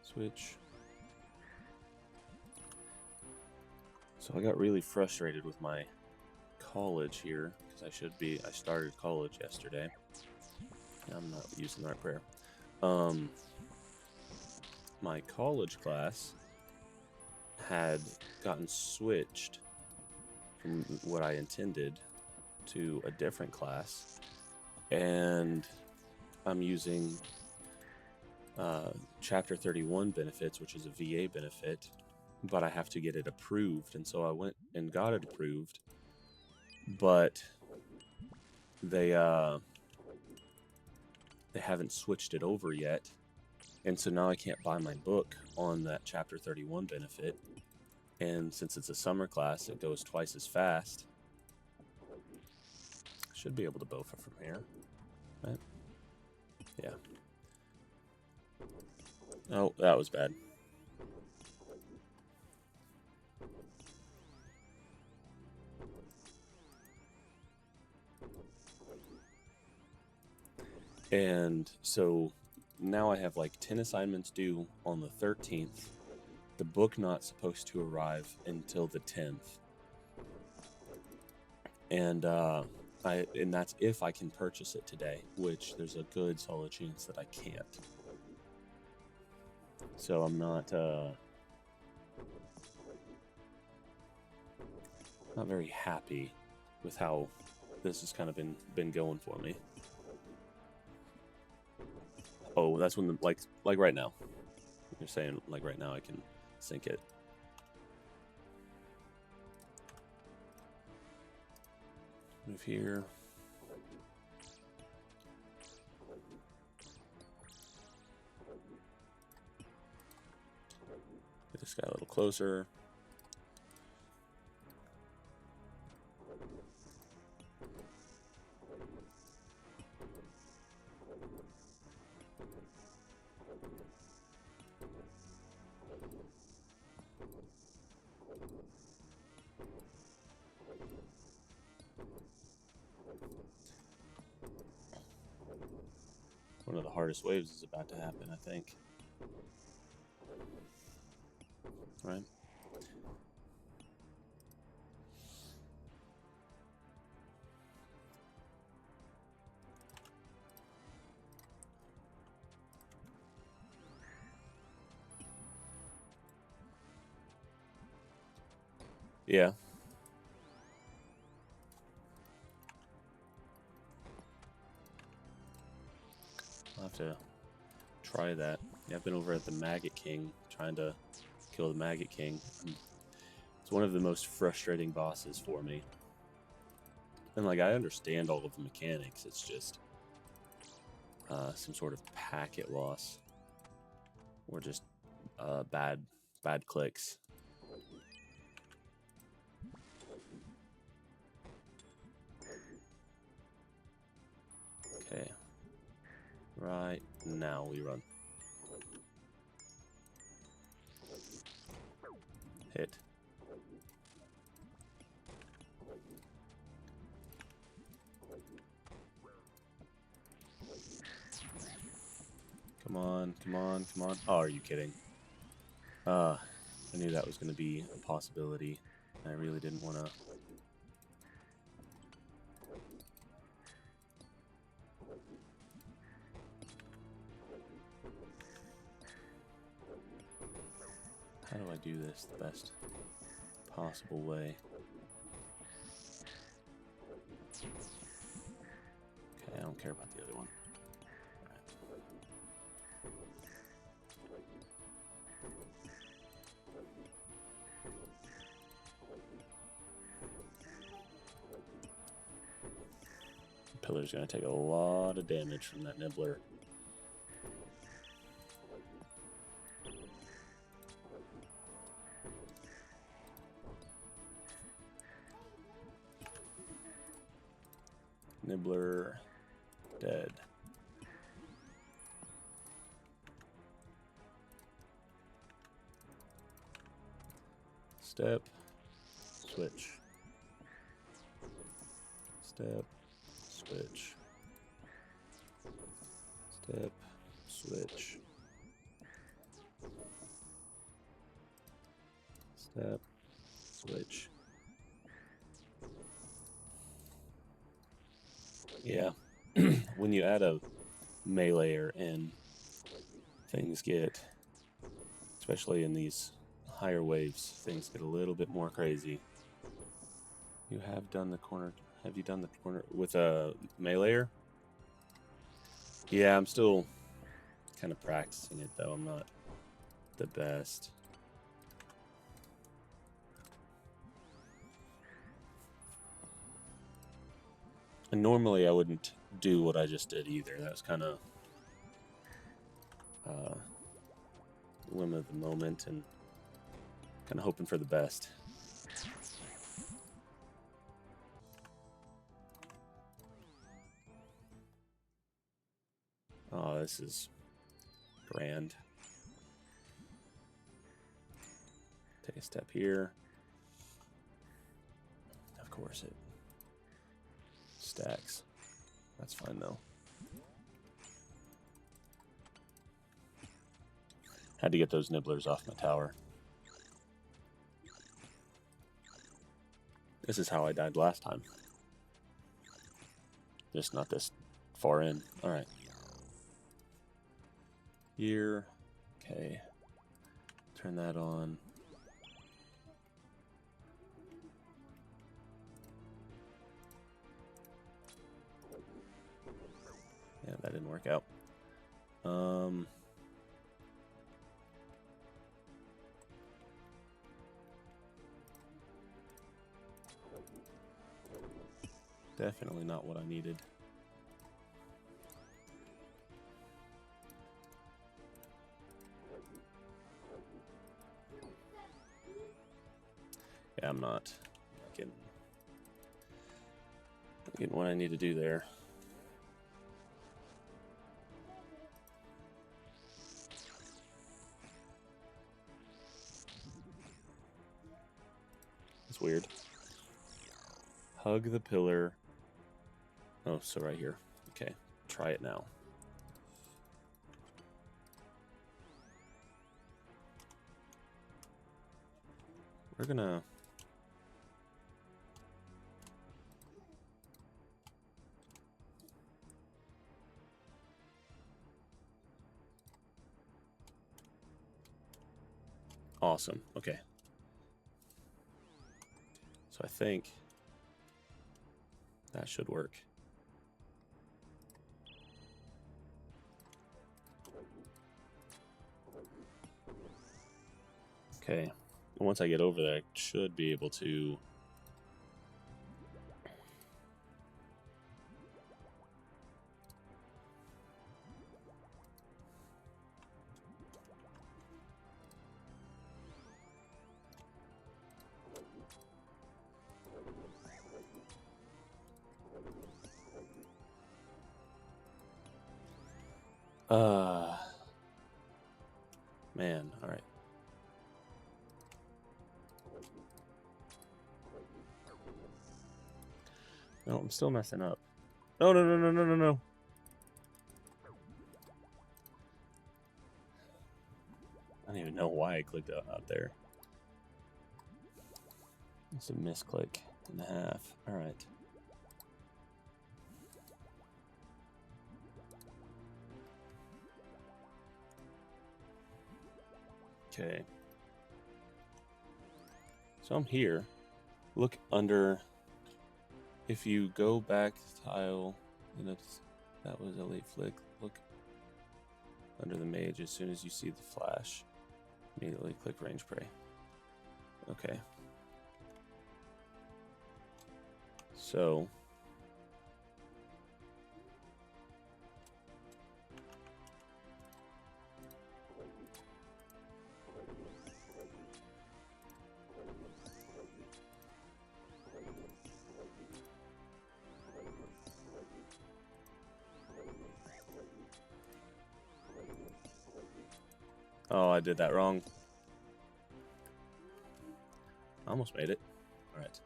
Switch. So I got really frustrated with my college here because I started college yesterday. I'm not using the right prayer. My college class had gotten switched from what I intended to a different class, and I'm using Chapter 31 benefits, which is a VA benefit, but I have to get it approved, and so I went and got it approved, but they haven't switched it over yet, and so now I can't buy my book on that Chapter 31 benefit, and since it's a summer class, it goes twice as fast. Should be able to bofa from here, right? Yeah. Oh, that was bad. And so now I have like 10 assignments due on the 13th. The book not supposed to arrive until the 10th. And and that's if I can purchase it today, which there's a good solid chance that I can't. So I'm not very happy with how this has kind of been going for me. Oh, that's when the like right now. You're saying like right now I can sync it. Move here. Get this guy a little closer. One of the hardest waves is about to happen, I think. Right? Yeah. I'll have to try that. Yeah, I've been over at the Maggot King trying to kill the Maggot King. It's one of the most frustrating bosses for me. And like I understand all of the mechanics, it's just some sort of packet loss or just bad clicks. Okay. Right now we run. Hit. Come on, come on, come on. Oh, are you kidding? I knew that was going to be a possibility. I really didn't want to. How do I do this the best possible way? Okay, I don't care about the other one. Pillar's going to take a lot of damage from that nibbler. Nibbler dead. Step, switch. Step, switch. Step, switch. Step, switch. Yeah, when you add a meleeer in, things get, especially in these higher waves, things get a little bit more crazy. You have done the corner. Have you done the corner with a meleeer? Yeah, I'm still kind of practicing it though. I'm not the best. And normally I wouldn't do what I just did either. That was kind of whim of the moment and kind of hoping for the best. Oh, this is grand. Take a step here. Of course it stacks. That's fine though. Had to get those nibblers off my tower. This is how I died last time. Just not this far in. Alright. Here. Okay. Turn that on. Yeah, that didn't work out. Definitely not what I needed. Yeah, I'm not getting what I need to do there. It's weird. Hug the pillar. Oh, so right here. Okay, try it now. We're gonna... Awesome. Okay. So I think that should work. Okay. Once I get over there, I should be able to... Man, all right. No, I'm still messing up. No, no, no, no, no, no, no. I don't even know why I clicked out there. It's a misclick and a half. All right. Okay. So I'm here. Look under. If you go back tile, and that was a late flick. Look under the mage as soon as you see the flash. Immediately click range prey. Okay. So. Oh, I did that wrong. I almost made it. All right.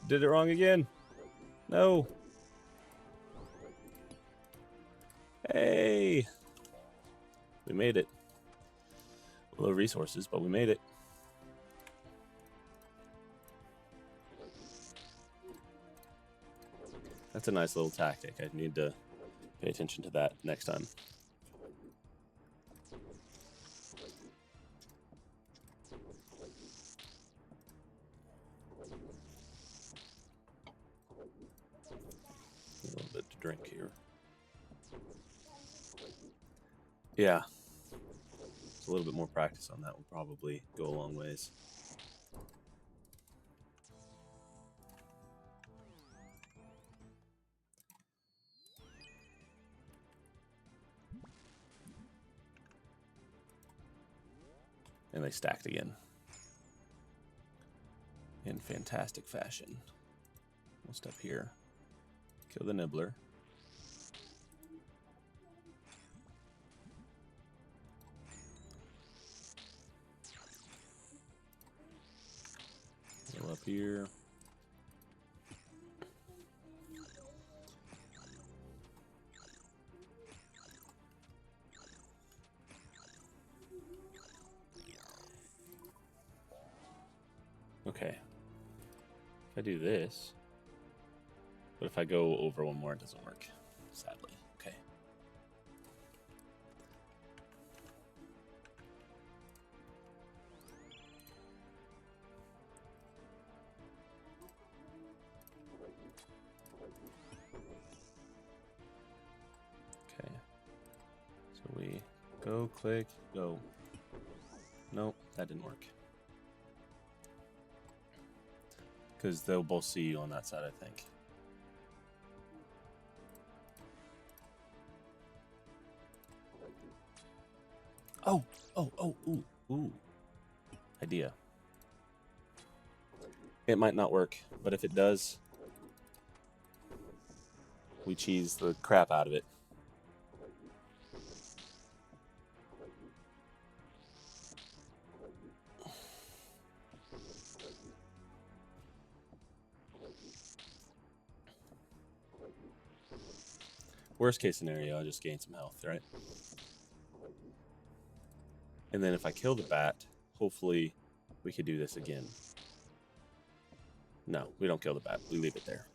Did it wrong again. No. Hey. We made it. Low resources, but we made it. That's a nice little tactic. I need to pay attention to that next time. A little bit to drink here. Yeah. So a little bit more practice on that will probably go a long ways. And they stacked again. In fantastic fashion. We'll step here. Kill the nibbler. Go up here. Okay. If I do this, but if I go over one more, it doesn't work, sadly. Okay. Okay. So we go, click, go. Nope, that didn't work. Because they'll both see you on that side, I think. Oh, ooh. Idea. It might not work, but if it does, we cheese the crap out of it. Worst case scenario, I just gain some health, right? And then if I kill the bat, hopefully we could do this again. No, we don't kill the bat. We leave it there.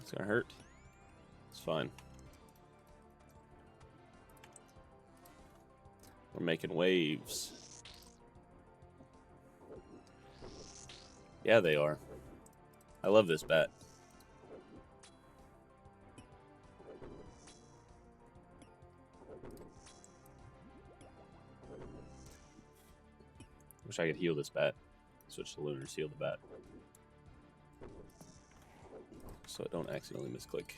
It's gonna hurt. It's fine. We're making waves. Yeah, they are. I love this bat. Wish I could heal this bat. Switch to Lunars, heal the bat. So I don't accidentally misclick.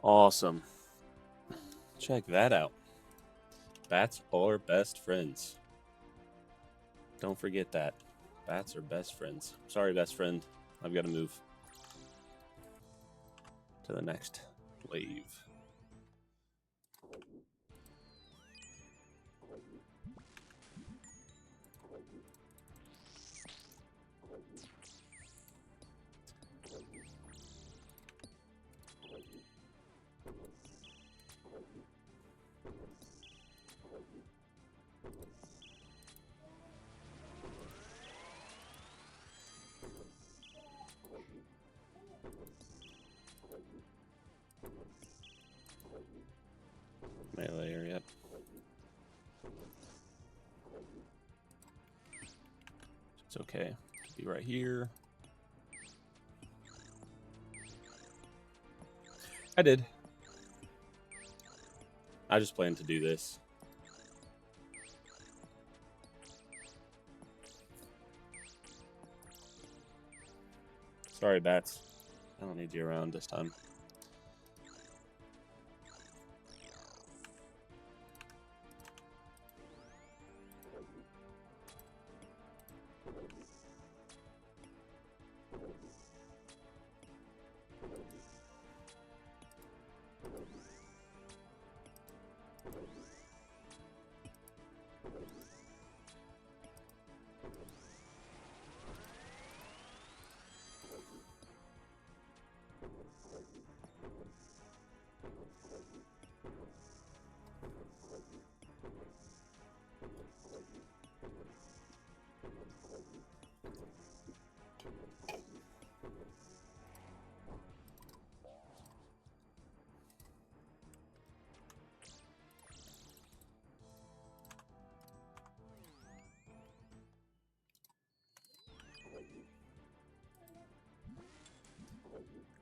Awesome. Check that out. Bats are best friends. Don't forget that. Bats are best friends. Sorry, best friend. I've got to move to the next wave. Melee area. It's okay. Could be right here. I did. I just planned to do this. Sorry, bats. I don't need you around this time.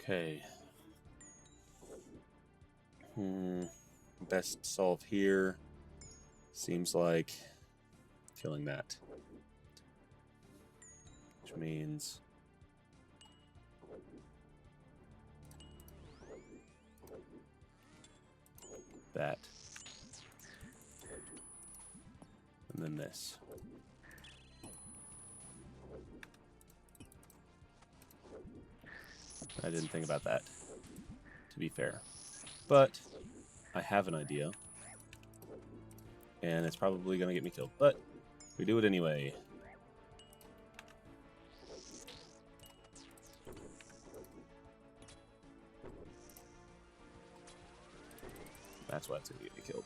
Okay. Best solve here seems like killing that. Which means that. And then this. I didn't think about that, to be fair. But I have an idea. And it's probably going to get me killed. But we do it anyway. That's why it's going to get me killed.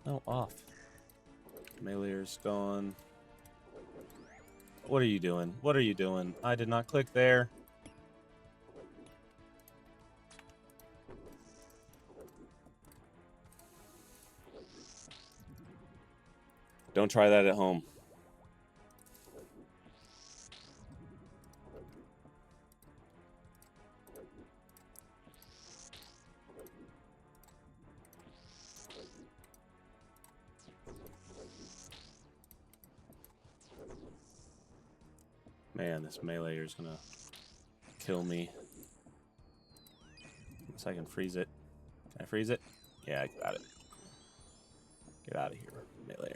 Oh, off. Melee's gone. What are you doing? What are you doing? I did not click there. Don't try that at home. Man, this melee is gonna kill me. Unless I can freeze it. Can I freeze it? Yeah, I got it. Get out of here, melee.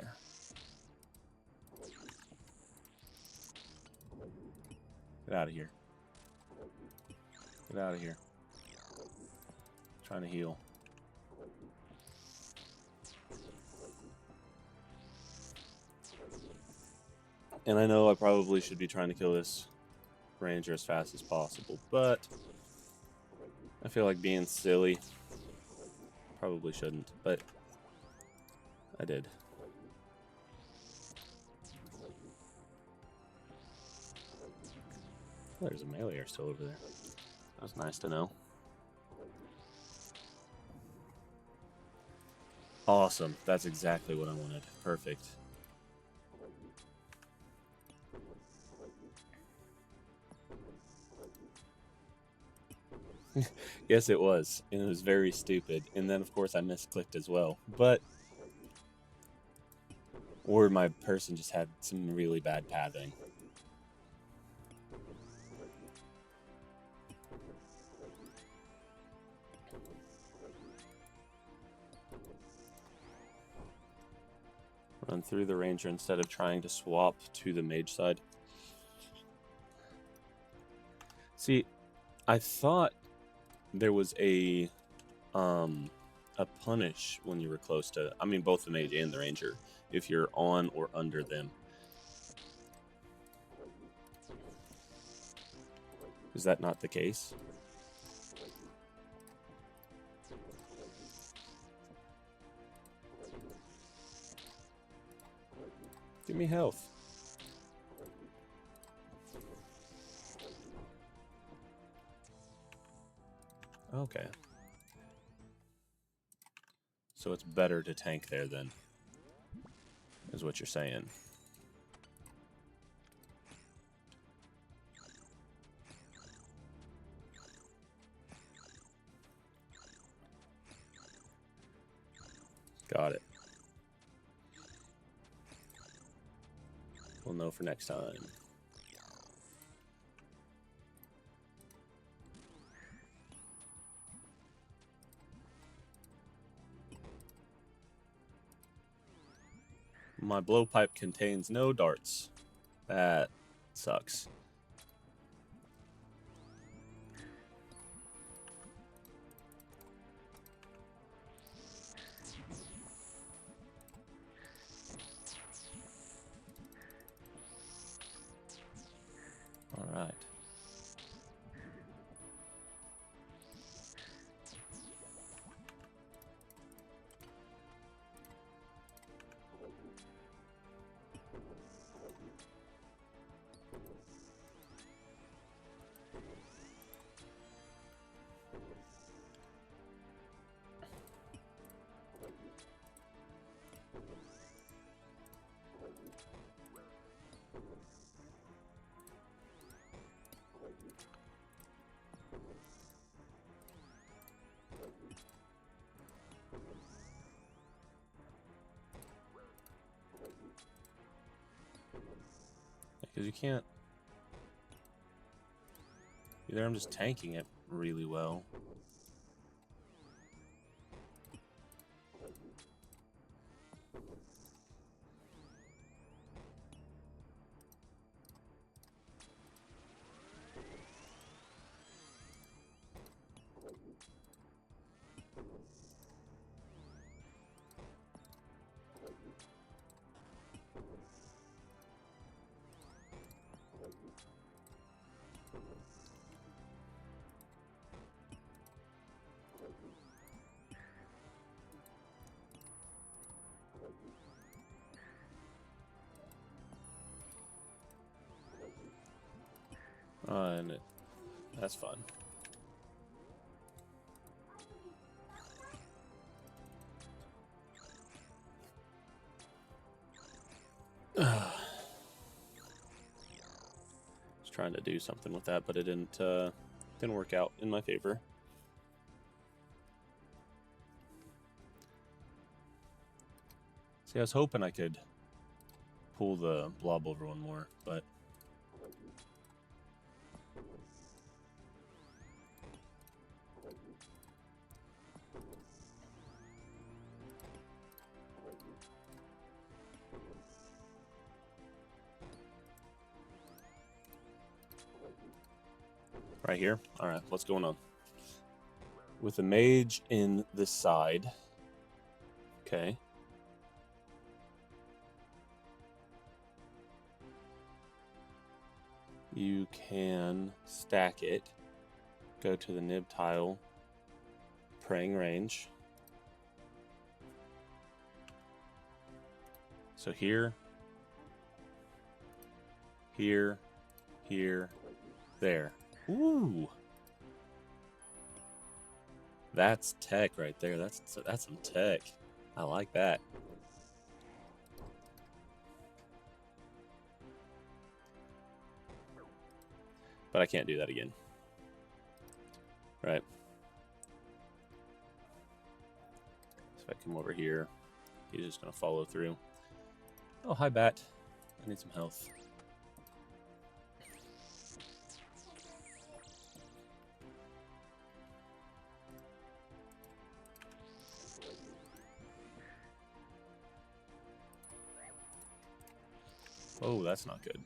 Get out of here. Get out of here. Trying to heal. And I know I probably should be trying to kill this ranger as fast as possible, but I feel like being silly. Probably shouldn't, but I did. Oh, there's a melee still over there. That's nice to know. Awesome. That's exactly what I wanted. Perfect. Yes, it was. And it was very stupid. And then, of course, I misclicked as well. But... or my person just had some really bad pathing. Run through the ranger instead of trying to swap to the mage side. See, I thought there was a punish when you were close to, I mean, both the mage and the ranger, if you're on or under them. Is that not the case? Give me health. Okay. So it's better to tank there then, is what you're saying. Got it. We'll know for next time. My blowpipe contains no darts. That sucks. All right. Because you can't... Either I'm just tanking it really well. And that's fun. Was trying to do something with that, but it didn't work out in my favor. See, I was hoping I could pull the blob over one more, but right here. All right, what's going on? With the mage in this side. Okay. You can stack it. Go to the nib tile. Praying range. So here. Here. Here. There. Ooh. That's tech right there. That's some tech. I like that. But I can't do that again. Right. So if I come over here, he's just going to follow through. Oh, hi, Bat. I need some health. Oh, that's not good.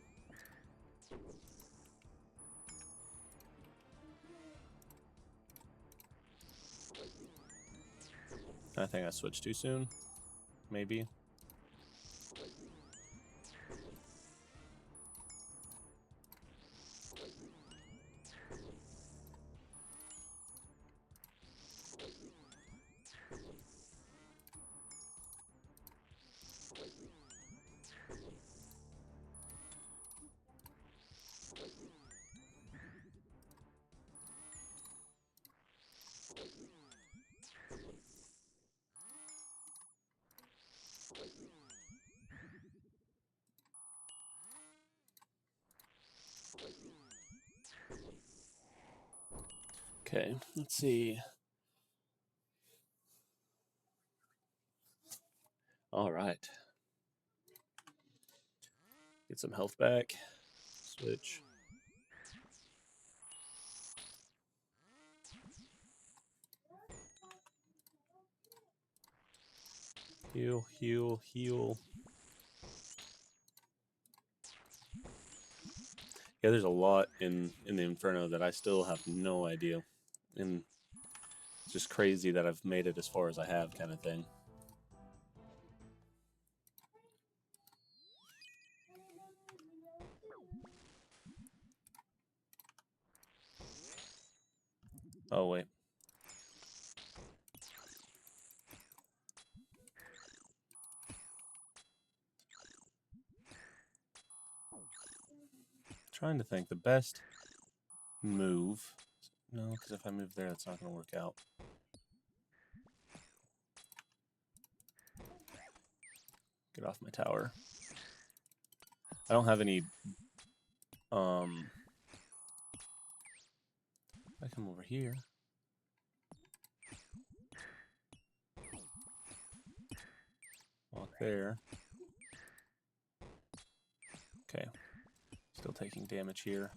I think I switched too soon. Maybe. Okay, let's see. All right. Get some health back. Switch. Heal, heal, heal. Yeah, there's a lot in the Inferno that I still have no idea. And it's just crazy that I've made it as far as I have, kind of thing. Oh, wait. Trying to think the best move. No, because if I move there, it's not going to work out. Get off my tower. I don't have any... If I come over here... Walk there. Okay. Still taking damage here.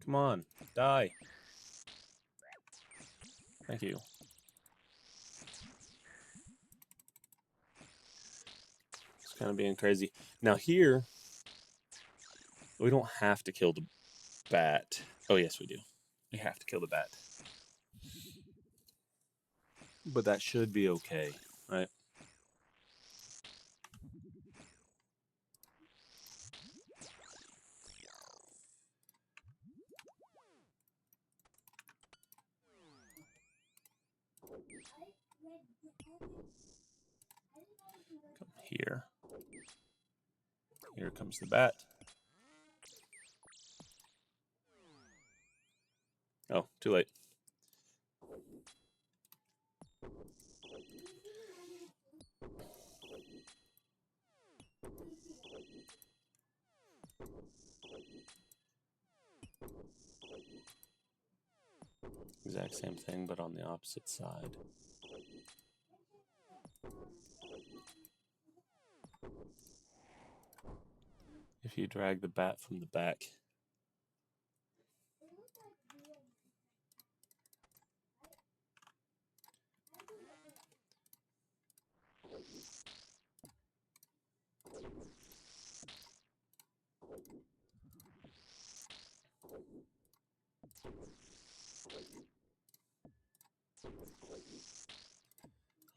Come on, die. Thank you. It's kind of being crazy. Now here, we don't have to kill the bat. Oh, yes, we do. We have to kill the bat. But that should be okay, right? Come here. Here comes the bat. Oh, too late. Exact same thing, but on the opposite side. If you drag the bat from the back.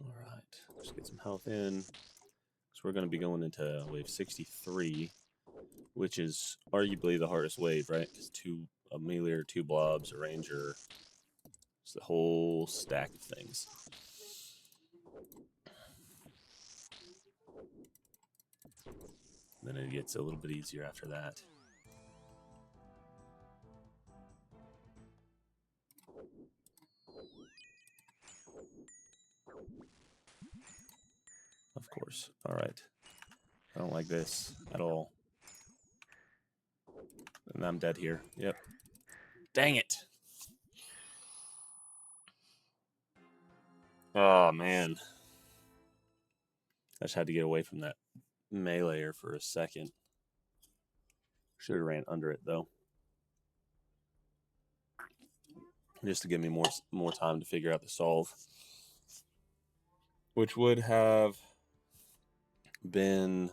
All right, let's get some health in. So we're going to be going into wave 63, which is arguably the hardest wave, right? Because a melee or 2 blobs, a ranger, it's the whole stack of things. Then it gets a little bit easier after that. Of course. All right. I don't like this at all. And I'm dead here. Yep. Dang it. Oh, man. I just had to get away from that meleeer for a second. Should have ran under it, though. Just to give me more time to figure out the solve. Which would have been